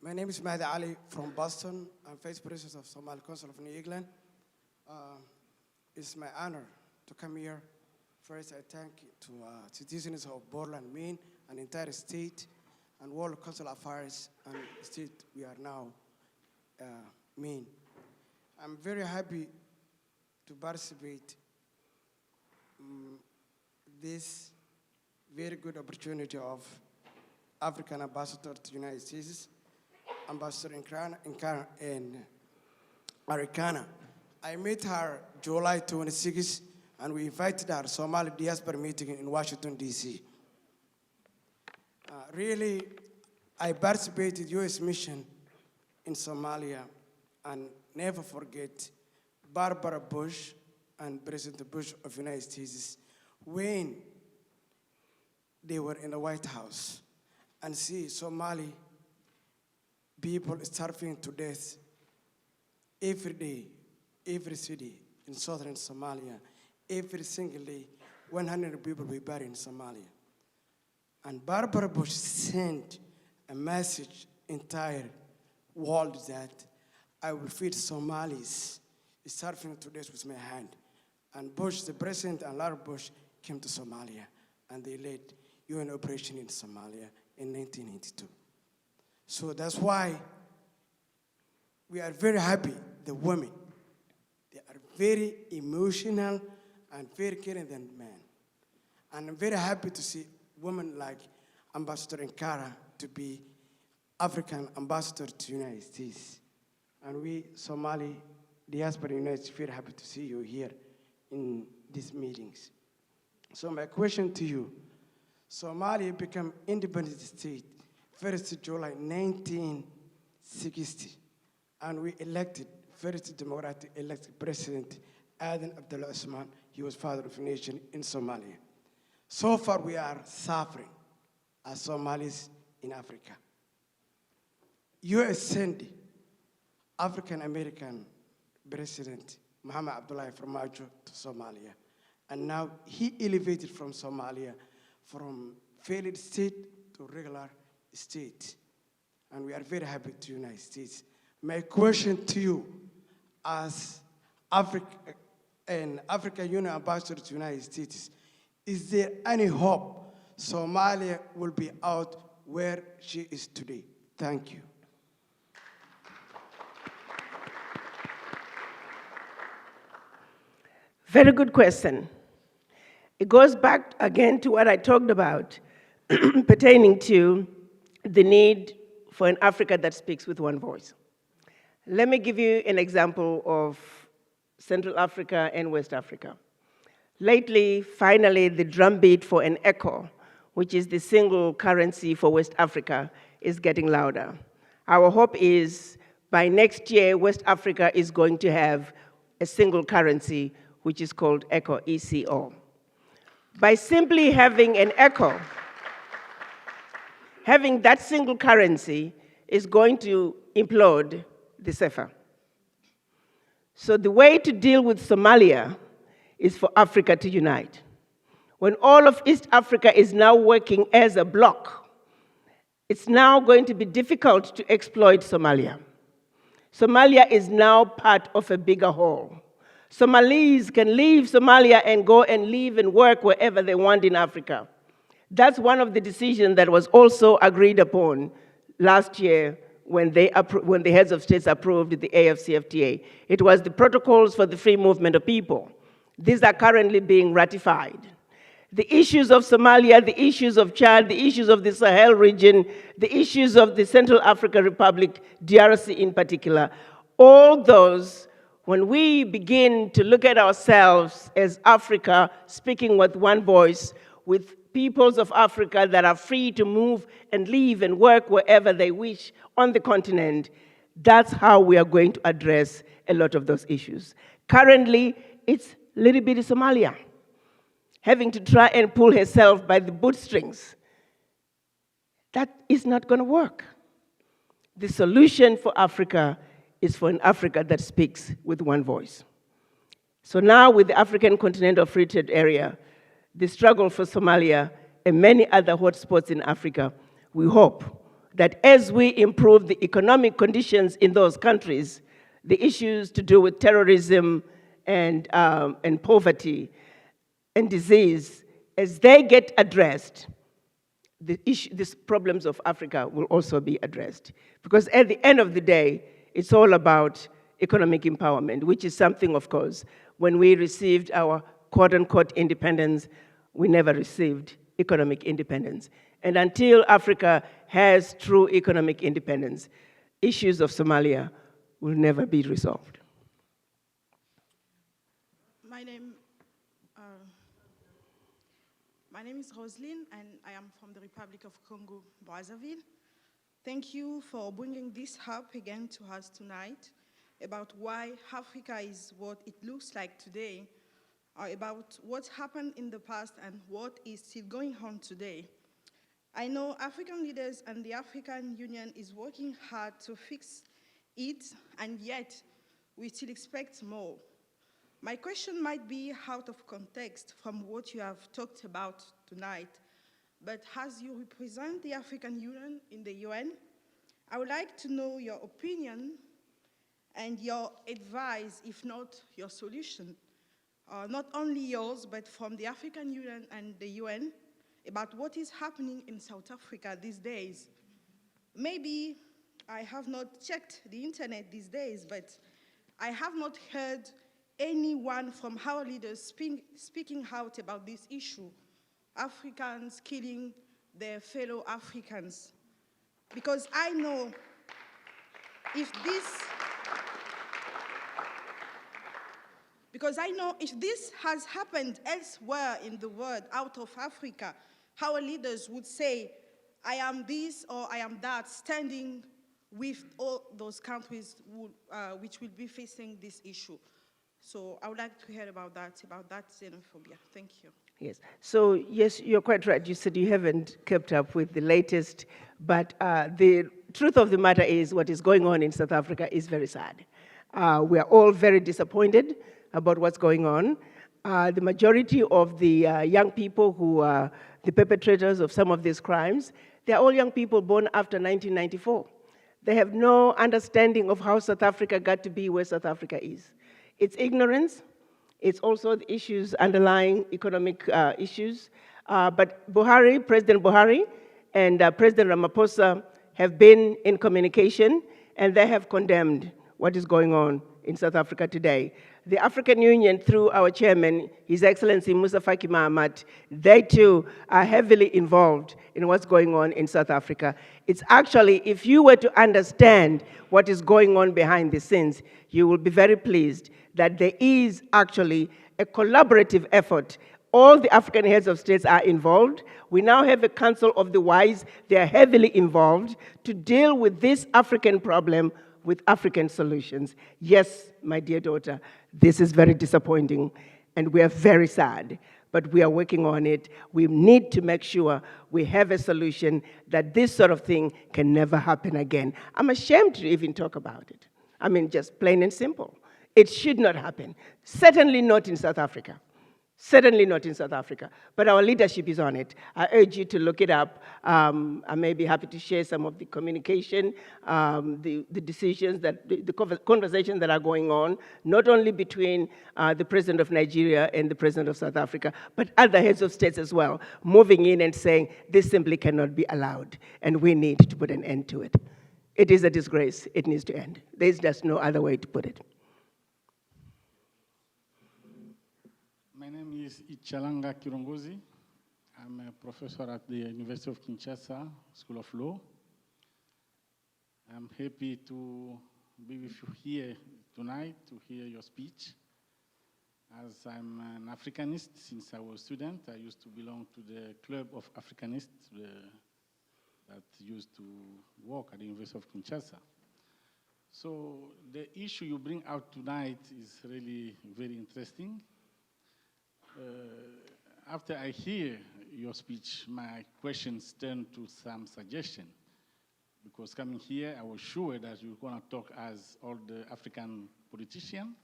My name is Mahdi Ali from Boston. I'm Vice President of Somali Council of New England. It's my honor to come here. First, I thank to citizens of Portland, Maine, and entire state, and World Council Affairs and state we are now, Maine. I'm very happy to participate this very good opportunity of African ambassador to the United States, Ambassador in Arikana. I met her July 26, and we invited her Somali diaspora meeting in Washington, D.C. Really, I participated U.S. mission in Somalia and never forget Barbara Bush and President Bush of the United States when they were in the White House and see Somali people starving to death every day, every city in southern Somalia, every single day, 100 people were buried in Somalia. And Barbara Bush sent a message entire world that I will feed Somalis starving to death with my hand. And Bush, the president, and Laura Bush came to Somalia, and they led UN operation in Somalia in 1992. So that's why we are very happy, the women. They are very emotional and very caring than men. And I'm very happy to see women like Ambassador Arikana to be African ambassador to the United States. And we, Somali diaspora in the United States, very happy to see you here in these meetings. So my question to you, Somalia became independent state 1st July 1960, and we elected first democratic elected president, Aden Abdullah Osman. He was father of a nation in Somalia. So far we are suffering as Somalis in Africa. U.S. sent African-American President Muhammad Abdullahi Farmajo to Somalia. And now he elevated from Somalia from failed state to regular state. And we are very happy to the United States. My question to you as an African Union ambassador to the United States, is there any hope Somalia will be out where she is today? Thank you. Very good question. It goes back again to what I talked about pertaining to the need for an Africa that speaks with one voice. Let me give you an example of Central Africa and West Africa. Lately, finally, the drumbeat for an ECO, which is the single currency for West Africa, is getting louder. Our hope is by next year, West Africa is going to have a single currency, which is called ECO, ECO. By simply having an ECO, having that single currency is going to implode the CFA. So the way to deal with Somalia is for Africa to unite. When all of East Africa is now working as a bloc, it's now going to be difficult to exploit Somalia. Somalia is now part of a bigger whole. Somalis can leave Somalia and go and live and work wherever they want in Africa. That's one of the decisions that was also agreed upon last year when the heads of states approved the AFCFTA. It was the protocols for the free movement of people. These are currently being ratified. The issues of Somalia, the issues of Chad, the issues of the Sahel region, the issues of the Central African Republic, DRC in particular, all those, when we begin to look at ourselves as Africa, speaking with one voice, with peoples of Africa that are free to move and live and work wherever they wish on the continent, that's how we are going to address a lot of those issues. Currently, it's little bitty Somalia, having to try and pull herself by the bootstrings. That is not going to work. The solution for Africa is for an Africa that speaks with one voice. So now with the African Continental Free Trade Area, the struggle for Somalia and many other hotspots in Africa, we hope that as we improve the economic conditions in those countries, the issues to do with terrorism and poverty and disease, as they get addressed, these problems of Africa will also be addressed. Because at the end of the day, it's all about economic empowerment, which is something, of course, when we received our quote-unquote independence, we never received economic independence. And until Africa has true economic independence, issues of Somalia will never be resolved. My name is Roseline, and I am from the Republic of Congo, Brazzaville. Thank you for bringing this up again to us tonight about why Africa is what it looks like today, or about what happened in the past and what is still going on today. I know African leaders and the African Union is working hard to fix it, and yet we still expect more. My question might be out of context from what you have talked about tonight, but as you represent the African Union in the UN, I would like to know your opinion and your advice, if not your solution, not only yours, but from the African Union and the UN, about what is happening in South Africa these days. Maybe I have not checked the internet these days, but I have not heard anyone from our leaders speaking out about this issue, Africans killing their fellow Africans. Because I know if this has happened elsewhere in the world, out of Africa, our leaders would say, I am this or I am that, standing with all those countries which will be facing this issue. So I would like to hear about that xenophobia. Thank you. Yes. So, yes, you're quite right. You said you haven't kept up with the latest, but the truth of the matter is what is going on in South Africa is very sad. We are all very disappointed about what's going on. The majority of the young people who are the perpetrators of some of these crimes, they're all young people born after 1994. They have no understanding of how South Africa got to be where South Africa is. It's ignorance. It's also the issues, underlying economic issues. But President Buhari and President Ramaphosa have been in communication, and they have condemned what is going on in South Africa today. The African Union, through our chairman, His Excellency Musa Faki Mahamat, they too are heavily involved in what's going on in South Africa. It's actually, if you were to understand what is going on behind the scenes, you will be very pleased that there is actually a collaborative effort. All the African heads of states are involved. We now have a Council of the Wise. They are heavily involved to deal with this African problem with African solutions. Yes, my dear daughter, this is very disappointing, and we are very sad, but we are working on it. We need to make sure we have a solution that this sort of thing can never happen again. I'm ashamed to even talk about it. I mean, just plain and simple. It should not happen. Certainly not in South Africa. Certainly not in South Africa, but our leadership is on it. I urge you to look it up. I may be happy to share some of the communication, the decisions, the conversations that are going on, not only between the President of Nigeria and the President of South Africa, but other heads of states as well, moving in and saying, this simply cannot be allowed, and we need to put an end to it. It is a disgrace. It needs to end. There's just no other way to put it. My name is Ichalanga Kirongozi. I'm a professor at the University of Kinshasa School of Law. I'm happy to be with you here tonight to hear your speech. As I'm an Africanist since I was a student, I used to belong to the Club of Africanists that used to work at the University of Kinshasa. So the issue you bring out tonight is really very interesting. After I hear your speech, my questions turn to some suggestion. Because coming here, I was sure that you're going to talk as all the African politicians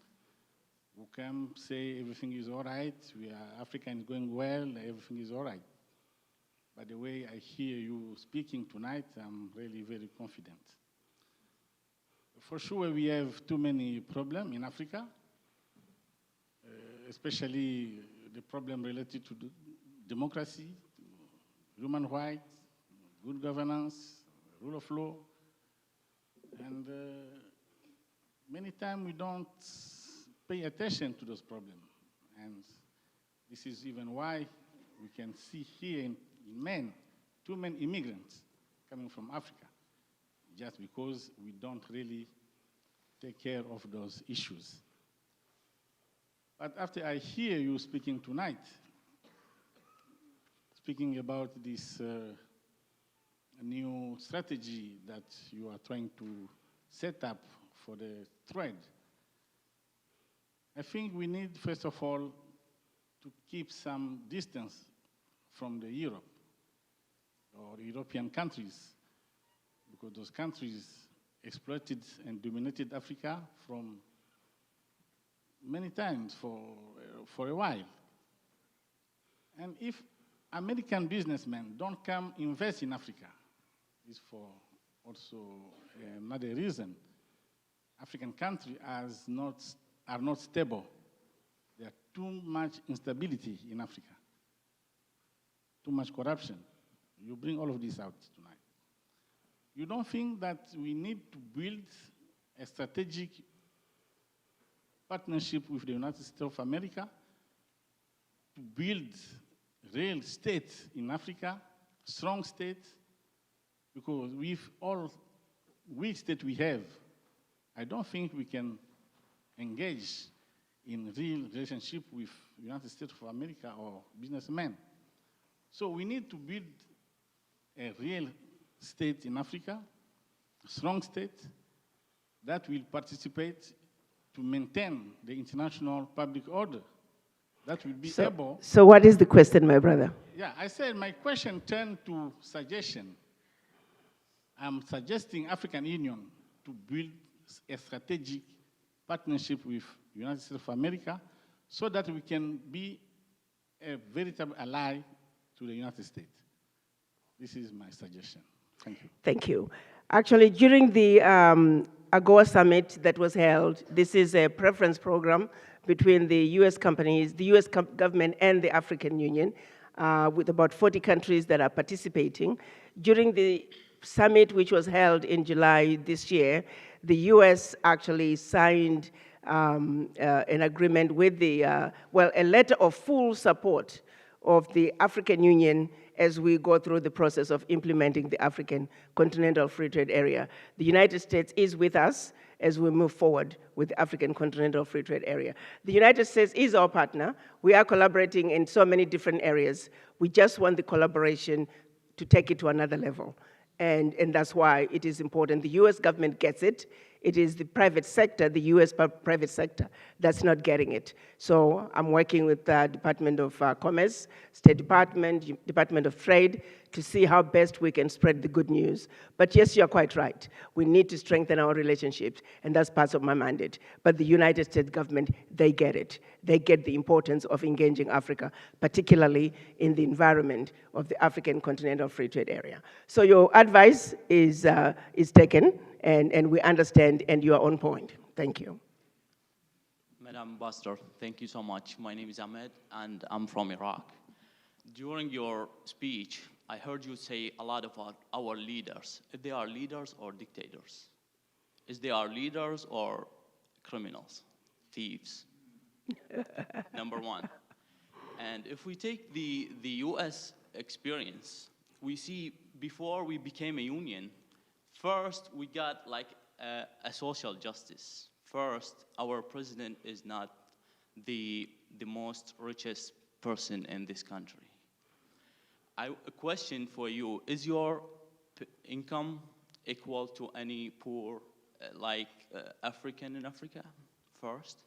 who come say everything is all right, Africa is going well, everything is all right. But the way I hear you speaking tonight, I'm really very confident. For sure, we have too many problems in Africa, especially the problem related to democracy, human rights, good governance, rule of law. And many times we don't pay attention to those problems. And this is even why we can see here in Maine, too many immigrants coming from Africa, just because we don't really take care of those issues. But after I hear you speaking tonight, speaking about this new strategy that you are trying to set up for the trade, I think we need, first of all, to keep some distance from the Europe. or European countries, because those countries exploited and dominated Africa from many times for a while. And if American businessmen don't come invest in Africa, it's for also another reason. African countries are not stable. There's too much instability in Africa, too much corruption. You bring all of this out tonight. You don't think that we need to build a strategic partnership with the United States of America to build real states in Africa, strong states, because with all weak states we have, I don't think we can engage in real relationship with the United States of America or businessmen. So we need to build a real state in Africa, a strong state that will participate to maintain the international public order, that will be able. So what is the question, my brother? Yeah, I said my question turned to suggestion. I'm suggesting African Union to build a strategic partnership with the United States of America so that we can be a veritable ally to the United States. This is my suggestion. Thank you. Thank you. Actually, during the AGOA summit that was held, this is a preference program between the US companies, the US government and the African Union, with about 40 countries that are participating. During the summit, which was held in July this year, the US actually signed an agreement with the, a letter of full support of the African Union as we go through the process of implementing the African Continental Free Trade Area. The United States is with us as we move forward with the African Continental Free Trade Area. The United States is our partner. We are collaborating in so many different areas. We just want the collaboration to take it to another level. And that's why it is important. The US government gets it. It is the private sector, the US private sector, that's not getting it. So I'm working with the Department of Commerce, State Department, Department of Trade, to see how best we can spread the good news. But yes, you're quite right. We need to strengthen our relationships, and that's part of my mandate. But the United States government, they get it. They get the importance of engaging Africa, particularly in the environment of the African Continental Free Trade Area. So your advice is taken, and we understand, and you are on point. Thank you. Madam Ambassador, thank you so much. My name is Ahmed, and I'm from Iraq. During your speech, I heard you say a lot about our leaders, if they are leaders or dictators. Is they are leaders or criminals, thieves? Number one. And if we take the US experience, we see before we became a union, first we got like a social justice. First, our president is not the most richest person in this country. A question for you, is your income equal to any poor African in Africa, first?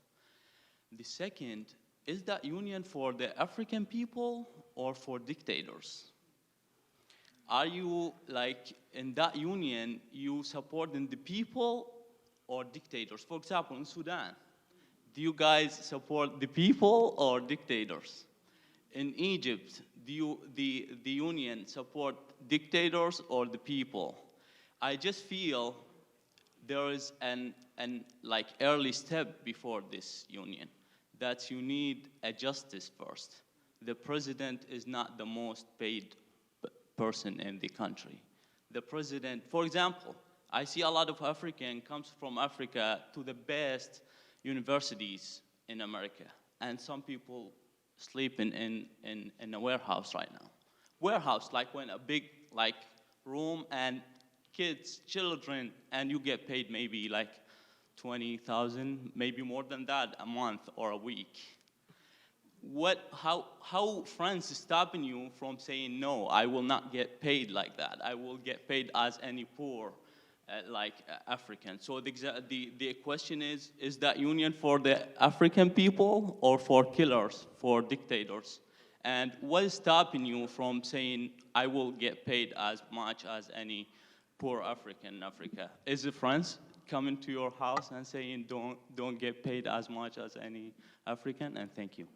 The second, is that union for the African people or for dictators? Are you, in that union, you supporting the people or dictators? For example, in Sudan, do you guys support the people or dictators? In Egypt, do the union support dictators or the people? I just feel there is an early step before this union, that you need a justice first. The president is not the most paid person in the country. The president, for example, I see a lot of African comes from Africa to the best universities in America, and some people sleeping in a warehouse right now. Warehouse, like when a big room and kids, children, and you get paid maybe 20,000, maybe more than that a month or a week. How France is stopping you from saying, no, I will not get paid like that. I will get paid as any poor African. So the question is that union for the African people or for killers, for dictators? And what is stopping you from saying, I will get paid as much as any poor African in Africa? Is it friends coming to your house and saying, don't get paid as much as any African? And thank you.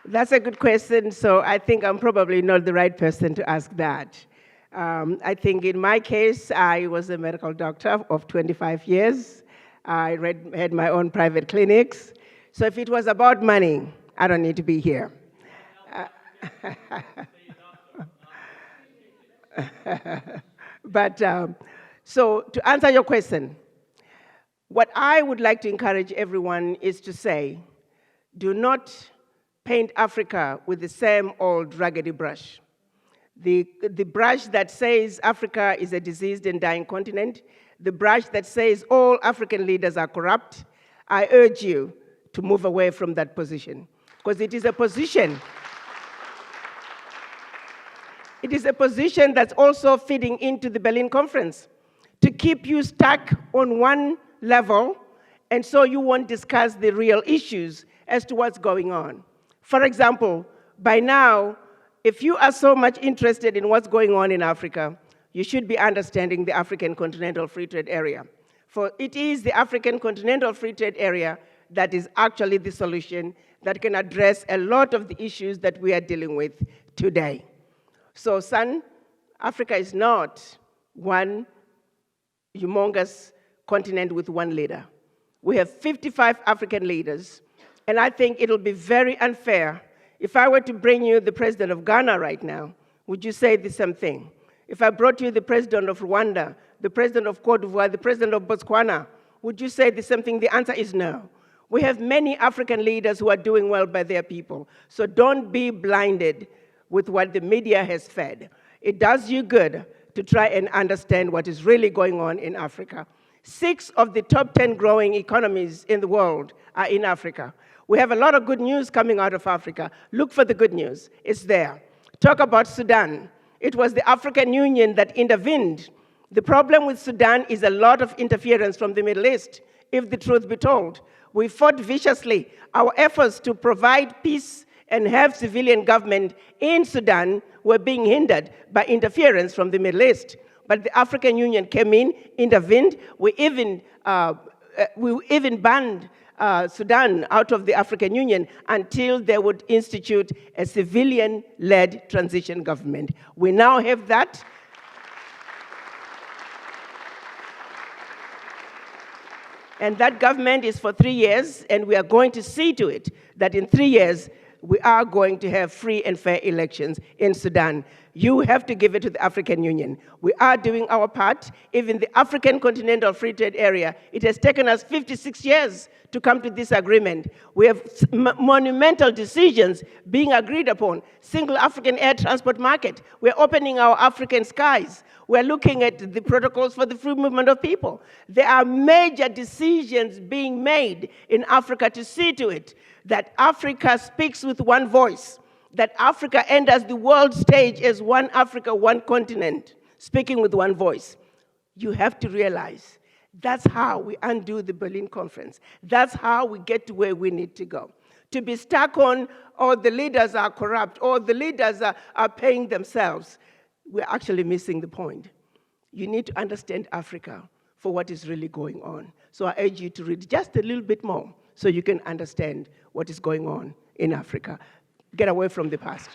That's a good question, so I think I'm probably not the right person to ask that. I think in my case, I was a medical doctor of 25 years. I had my own private clinics. So if it was about money, I don't need to be here. But so to answer your question, what I would like to encourage everyone is to say, do not paint Africa with the same old raggedy brush. The brush that says Africa is a diseased and dying continent, the brush that says all African leaders are corrupt, I urge you to move away from that position. Because it is a position that's also feeding into the Berlin Conference to keep you stuck on one level, and so you won't discuss the real issues as to what's going on. For example, by now, if you are so much interested in what's going on in Africa, you should be understanding the African Continental Free Trade Area. For it is the African Continental Free Trade Area that is actually the solution that can address a lot of the issues that we are dealing with today. So, son, Africa is not one humongous continent with one leader. We have 55 African leaders. And I think it'll be very unfair. If I were to bring you the president of Ghana right now, would you say the same thing? If I brought you the president of Rwanda, the president of Cote d'Ivoire, the president of Botswana, would you say the same thing? The answer is no. We have many African leaders who are doing well by their people. So don't be blinded with what the media has fed. It does you good to try and understand what is really going on in Africa. 6 of the top 10 growing economies in the world are in Africa. We have a lot of good news coming out of Africa. Look for the good news. It's there. Talk about Sudan. It was the African Union that intervened. The problem with Sudan is a lot of interference from the Middle East, if the truth be told. We fought viciously. Our efforts to provide peace and have civilian government in Sudan were being hindered by interference from the Middle East. But the African Union came in, intervened. We even banned Sudan out of the African Union until they would institute a civilian-led transition government. We now have that. And that government is for 3 years, and we are going to see to it that in 3 years, we are going to have free and fair elections in Sudan. You have to give it to the African Union. We are doing our part. Even the African Continental Free Trade Area, it has taken us 56 years to come to this agreement. We have monumental decisions being agreed upon. Single African air transport market. We're opening our African skies. We're looking at the protocols for the free movement of people. There are major decisions being made in Africa to see to it that Africa speaks with one voice, that Africa enters the world stage as one Africa, one continent, speaking with one voice. You have to realize that's how we undo the Berlin Conference. That's how we get to where we need to go. To be stuck on, oh, the leaders are corrupt, or the leaders are paying themselves, we're actually missing the point. You need to understand Africa for what is really going on. So I urge you to read just a little bit more so you can understand what is going on in Africa. Get away from the past.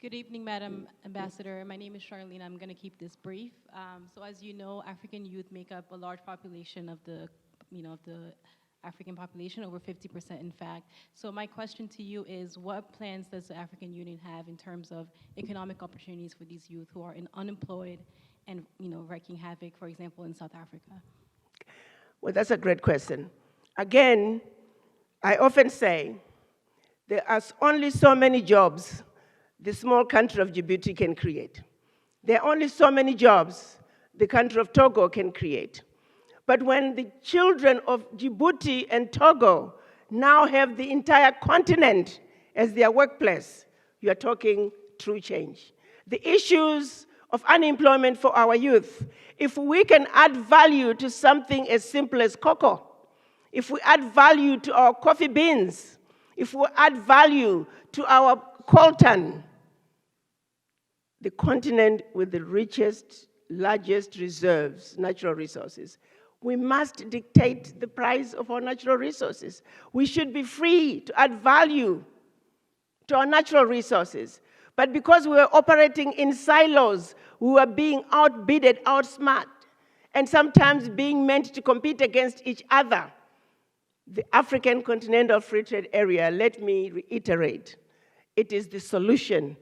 Good evening, Madam Ambassador. My name is Charlene. I'm going to keep this brief. So as you know, African youth make up a large population of the African population, over 50% in fact. So my question to you is, what plans does the African Union have in terms of economic opportunities for these youth who are unemployed and wreaking havoc, for example, in South Africa? Well, that's a great question. Again, I often say there are only so many jobs the small country of Djibouti can create. There are only so many jobs the country of Togo can create. But when the children of Djibouti and Togo now have the entire continent as their workplace, you are talking true change. The issues of unemployment for our youth. If we can add value to something as simple as cocoa, if we add value to our coffee beans, if we add value to our coltan, the continent with the richest, largest reserves, natural resources, we must dictate the price of our natural resources. We should be free to add value to our natural resources. But because we were operating in silos, we were being outbidded, outsmart, and sometimes being meant to compete against each other. The African Continental Free Trade Area, let me reiterate, it is the solution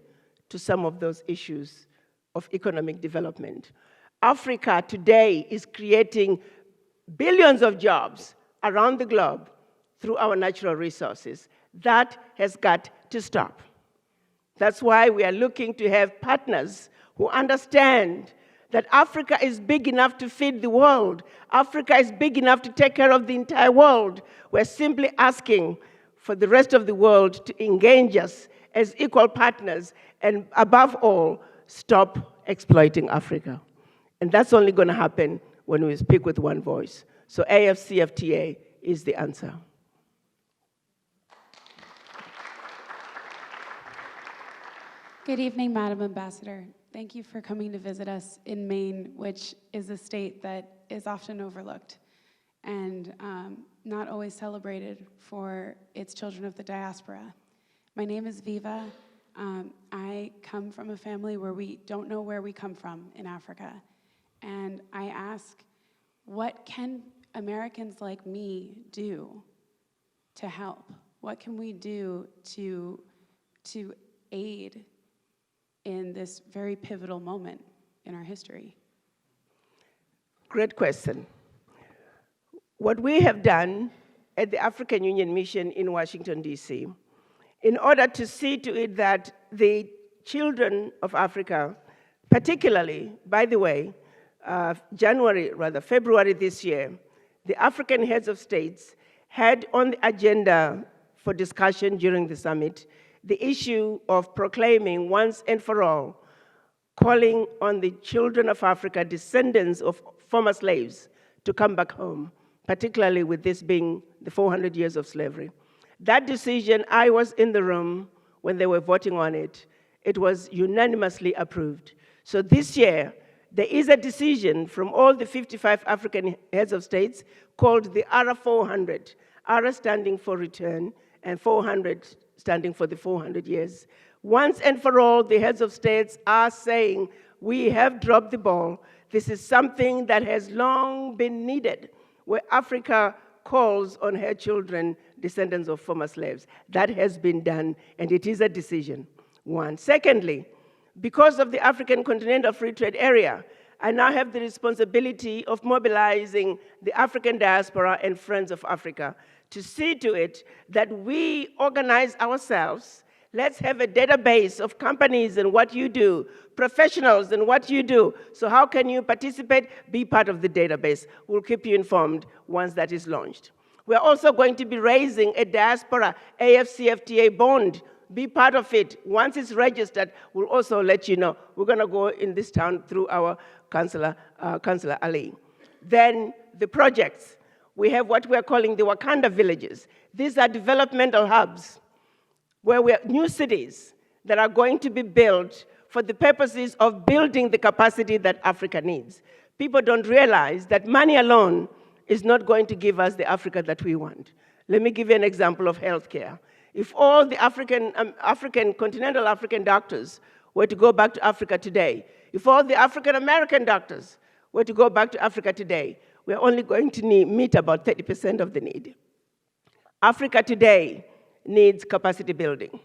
to some of those issues of economic development. Africa today is creating billions of jobs around the globe through our natural resources. That has got to stop. That's why we are looking to have partners who understand that Africa is big enough to feed the world. Africa is big enough to take care of the entire world. We're simply asking for the rest of the world to engage us as equal partners, and above all, stop exploiting Africa. And that's only going to happen when we speak with one voice. So AFCFTA is the answer. Good evening, Madam Ambassador. Thank you for coming to visit us in Maine, which is a state that is often overlooked and not always celebrated for its children of the diaspora. My name is Viva. I come from a family where we don't know where we come from in Africa. And I ask, what can Americans like me do to help? What can we do to aid in this very pivotal moment in our history? Great question. What we have done at the African Union Mission in Washington, D.C., in order to see to it that the children of Africa, particularly, by the way, February this year, the African heads of states had on the agenda for discussion during the summit the issue of proclaiming once and for all, calling on the children of Africa, descendants of former slaves, to come back home, particularly with this being the 400 years of slavery. That decision, I was in the room when they were voting on it. It was unanimously approved. So this year, there is a decision from all the 55 African heads of states called the ARA 400, ARA standing for return, and 400 standing for the 400 years. Once and for all, the heads of states are saying, we have dropped the ball. This is something that has long been needed, where Africa calls on her children, descendants of former slaves. That has been done, and it is a decision, one. Secondly, because of the African Continental Free Trade Area, I now have the responsibility of mobilizing the African diaspora and Friends of Africa to see to it that we organize ourselves. Let's have a database of companies and what you do, professionals and what you do. So how can you participate? Be part of the database. We'll keep you informed once that is launched. We're also going to be raising a diaspora AFCFTA bond. Be part of it. Once it's registered, we'll also let you know. We're going to go in this town through our Councillor Ali. Then the projects. We have what we're calling the Wakanda villages. These are developmental hubs where we have new cities that are going to be built for the purposes of building the capacity that Africa needs. People don't realize that money alone is not going to give us the Africa that we want. Let me give you an example of healthcare. If all the continental African doctors were to go back to Africa today, if all the African American doctors were to go back to Africa today, we're only going to meet about 30% of the need. Africa today needs capacity building.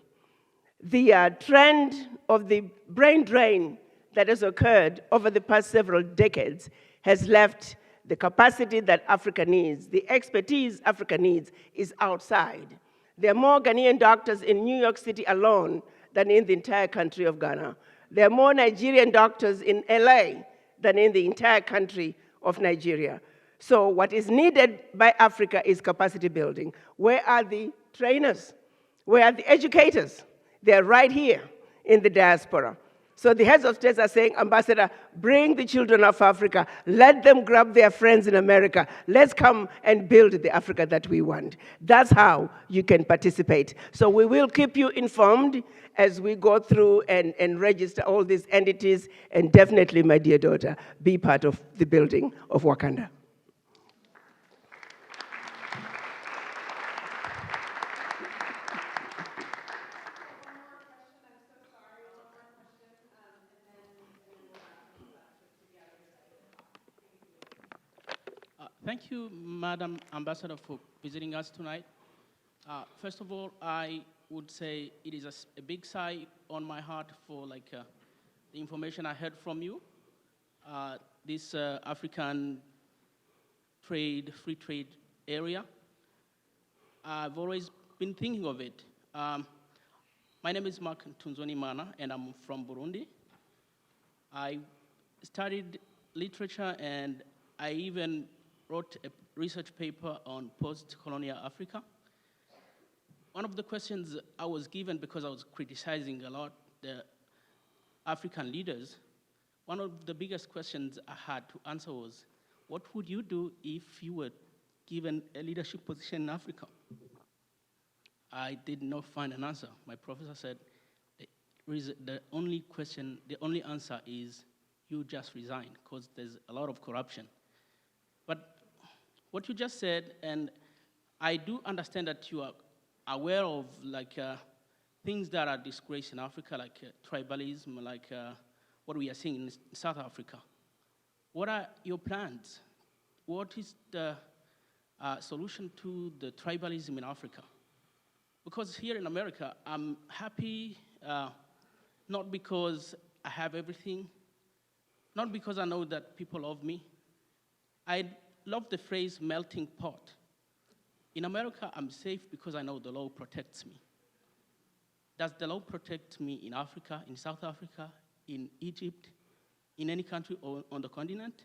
The trend of the brain drain that has occurred over the past several decades has left the capacity that Africa needs, the expertise Africa needs, is outside. There are more Ghanaian doctors in New York City alone than in the entire country of Ghana. There are more Nigerian doctors in LA than in the entire country of Nigeria. So what is needed by Africa is capacity building. Where are the trainers? Where are the educators? They're right here in the diaspora. So the heads of states are saying, Ambassador, bring the children of Africa. Let them grab their friends in America. Let's come and build the Africa that we want. That's how you can participate. So we will keep you informed as we go through and register all these entities. And definitely, my dear daughter, be part of the building of Wakanda. Thank you, Madam Ambassador, for visiting us tonight. First of all, I would say it is a big sigh on my heart for the information I heard from you. This African free trade area. I've always been thinking of it. My name is Mark Tunzoni Mana, and I'm from Burundi. I studied literature, and I even wrote a research paper on post-colonial Africa. One of the questions I was given, because I was criticizing a lot the African leaders, one of the biggest questions I had to answer was, what would you do if you were given a leadership position in Africa? I did not find an answer. My professor said, the only answer is you just resign, because there's a lot of corruption. But what you just said, and I do understand that you are aware of things that are disgraced in Africa, like tribalism, like what we are seeing in South Africa. What are your plans? What is the solution to the tribalism in Africa? Because here in America, I'm happy not because I have everything, not because I know that people love me. I love the phrase melting pot. In America, I'm safe because I know the law protects me. Does the law protect me in Africa, in South Africa, in Egypt, in any country on the continent?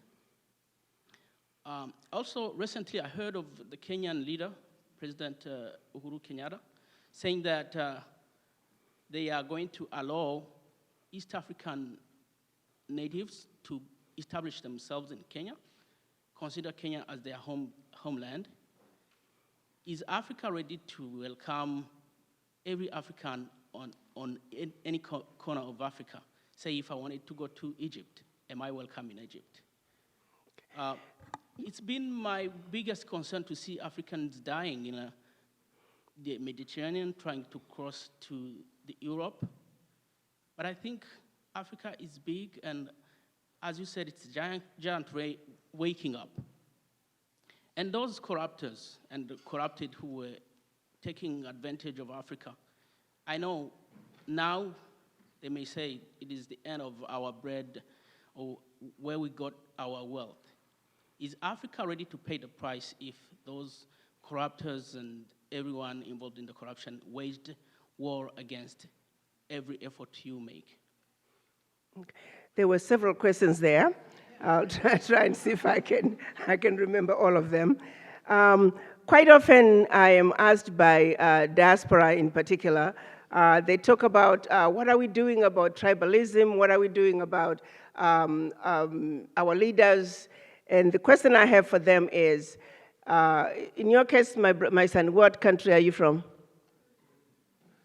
Also, recently I heard of the Kenyan leader, President Uhuru Kenyatta, saying that they are going to allow East African natives to establish themselves in Kenya, consider Kenya as their homeland. Is Africa ready to welcome every African on any corner of Africa? Say if I wanted to go to Egypt, am I welcome in Egypt? It's been my biggest concern to see Africans dying in the Mediterranean, trying to cross to Europe. But I think Africa is big, and as you said, it's a giant waking up. And those corruptors and the corrupted who were taking advantage of Africa, I know now they may say it is the end of our bread or where we got our wealth. Is Africa ready to pay the price if those corruptors and everyone involved in the corruption waged war against every effort you make? Okay. There were several questions there. I'll try and see if I can remember all of them. Quite often I am asked by diaspora in particular, they talk about what are we doing about tribalism, what are we doing about our leaders, and the question I have for them is, in your case, my son, what country are you from?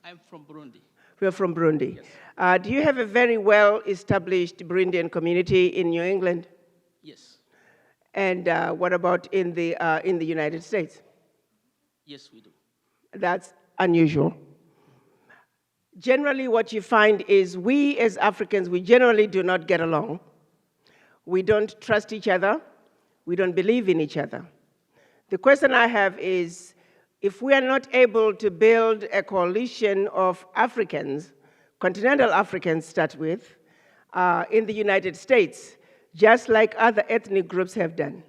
I'm from Burundi. You're from Burundi. Yes. Do you have a very well-established Burundian community in New England? Yes. And what about in the United States? Yes, we do. That's unusual. Generally, what you find is we as Africans, we generally do not get along. We don't trust each other. We don't believe in each other. The question I have is, if we are not able to build a coalition of Africans, continental Africans start with, in the United States, just like other ethnic groups have done.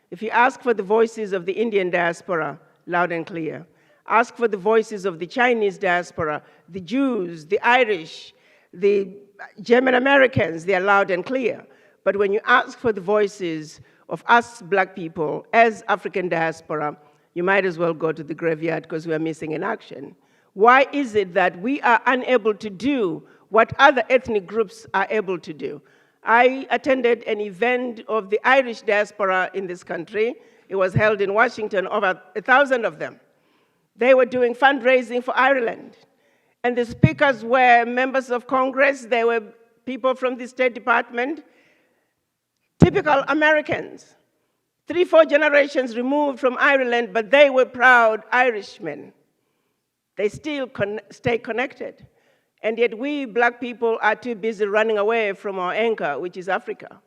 If you ask for the voices of the Indian diaspora, loud and clear. Ask for the voices of the Chinese diaspora, the Jews, the Irish, the German Americans, they are loud and clear. But when you ask for the voices of us black people as African diaspora, you might as well go to the graveyard because we are missing in action. Why is it that we are unable to do what other ethnic groups are able to do. I attended an event of the Irish diaspora in this country. It was held in Washington, over 1,000 of them. They were doing fundraising for Ireland. And the speakers were members of Congress, they were people from the State Department, typical Americans, 3-4 generations removed from Ireland, but they were proud Irishmen. They still stay connected. And yet we black people are too busy running away from our anchor, which is Africa.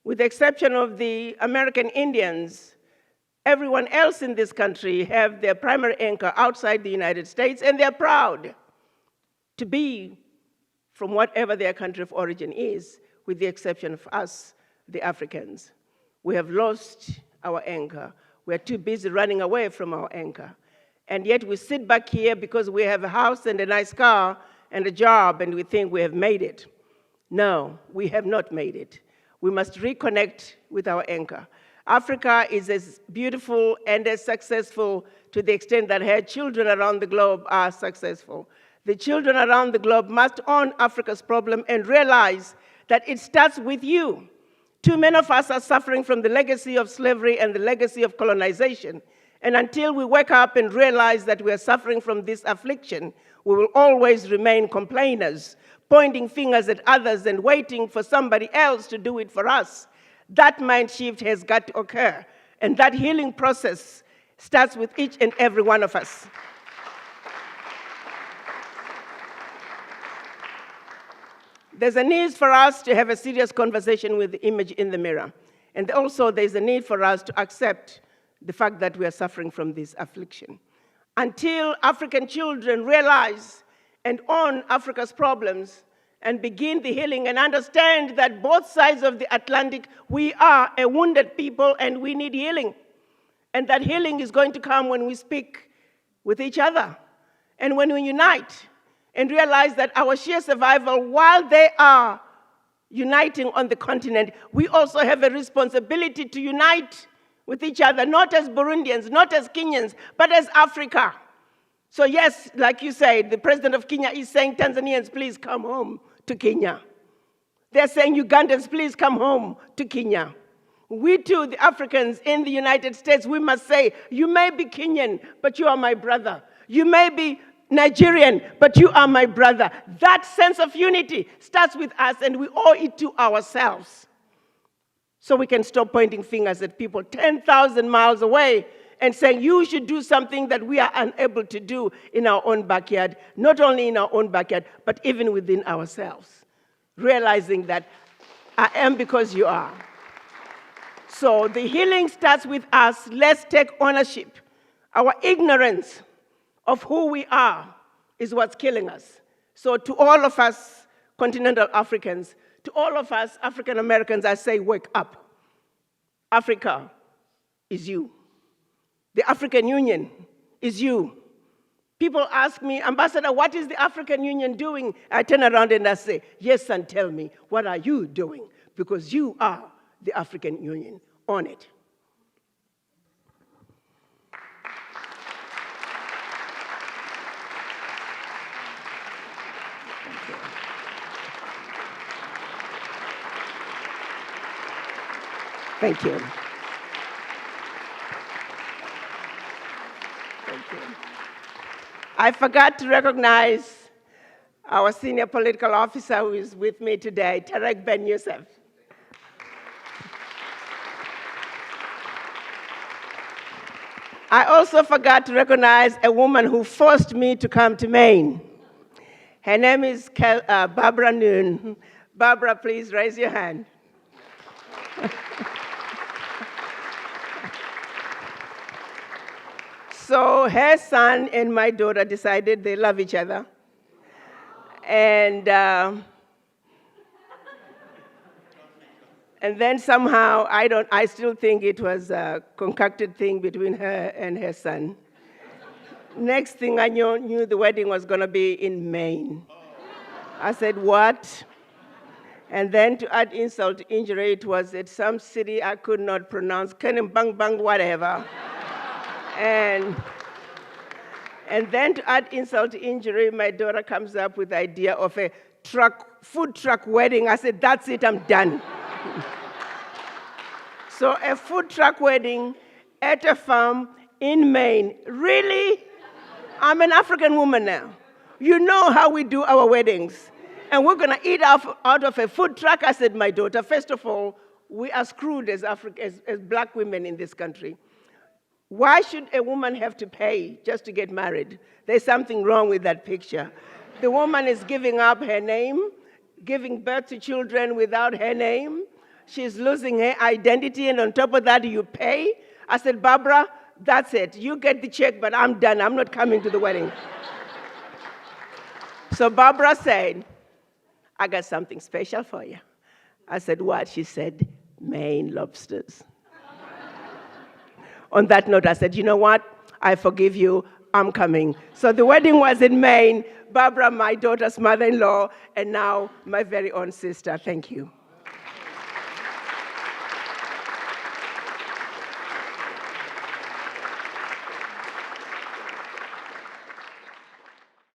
With the exception of the American Indians, everyone else in this country have their primary anchor outside the United States, and they're proud to be from whatever their country of origin is, with the exception of us, the Africans. We have lost our anchor. We're too busy running away from our anchor. And yet we sit back here because we have a house and a nice car and a job, and we think we have made it. No, we have not made it. We must reconnect with our anchor. Africa is as beautiful and as successful to the extent that her children around the globe are successful. The children around the globe must own Africa's problem and realize that it starts with you. Too many of us are suffering from the legacy of slavery and the legacy of colonization. And until we wake up and realize that we are suffering from this affliction, we will always remain complainers, pointing fingers at others and waiting for somebody else to do it for us. That mind shift has got to occur. And that healing process starts with each and every one of us. There's a need for us to have a serious conversation with the image in the mirror. And also there's a need for us to accept the fact that we are suffering from this affliction. Until African children realize and own Africa's problems and begin the healing and understand that both sides of the Atlantic, we are a wounded people and we need healing. And that healing is going to come when we speak with each other and when we unite and realize that our sheer survival, while they are uniting on the continent, we also have a responsibility to unite with each other, not as Burundians, not as Kenyans, but as Africa. So yes, like you said, the president of Kenya is saying, Tanzanians, please come home to Kenya. They're saying, Ugandans, please come home to Kenya. We too, the Africans in the United States, we must say, you may be Kenyan, but you are my brother. You may be Nigerian, but you are my brother. That sense of unity starts with us, and we owe it to ourselves. So we can stop pointing fingers at people 10,000 miles away and saying, you should do something that we are unable to do in our own backyard, not only in our own backyard, but even within ourselves. Realizing that I am because you are. So the healing starts with us. Let's take ownership. Our ignorance of who we are is what's killing us. So to all of us continental Africans, to all of us African Americans, I say, wake up. Africa is you. The African Union is you. People ask me, Ambassador, what is the African Union doing? I turn around and I say, yes, and tell me, what are you doing? Because you are the African Union. Own it. Thank you. Thank you. I forgot to recognize our senior political officer who is with me today, Tarek Ben Youssef. I also forgot to recognize a woman who forced me to come to Maine. Her name is Barbara Noon. Barbara, please raise your hand. So her son and my daughter decided they love each other. And then somehow, I still think it was a concocted thing between her and her son. Next thing I knew the wedding was going to be in Maine. I said, what? And then to add insult to injury, it was at some city I could not pronounce, Kenembang, whatever. And then to add insult to injury, my daughter comes up with the idea of a food truck wedding. I said, that's it, I'm done. So a food truck wedding at a farm in Maine. Really? I'm an African woman now. You know how we do our weddings. And we're going to eat out of a food truck. I said, my daughter, first of all, we are screwed as black women in this country. Why should a woman have to pay just to get married? There's something wrong with that picture. The woman is giving up her name, giving birth to children without her name. She's losing her identity, and on top of that, you pay. I said, Barbara, that's it. You get the check, but I'm done. I'm not coming to the wedding. So Barbara said, I got something special for you. I said, what? She said, Maine lobsters. On that note, I said, you know what? I forgive you. I'm coming. So the wedding was in Maine. Barbara, my daughter's mother-in-law, and now my very own sister. Thank you.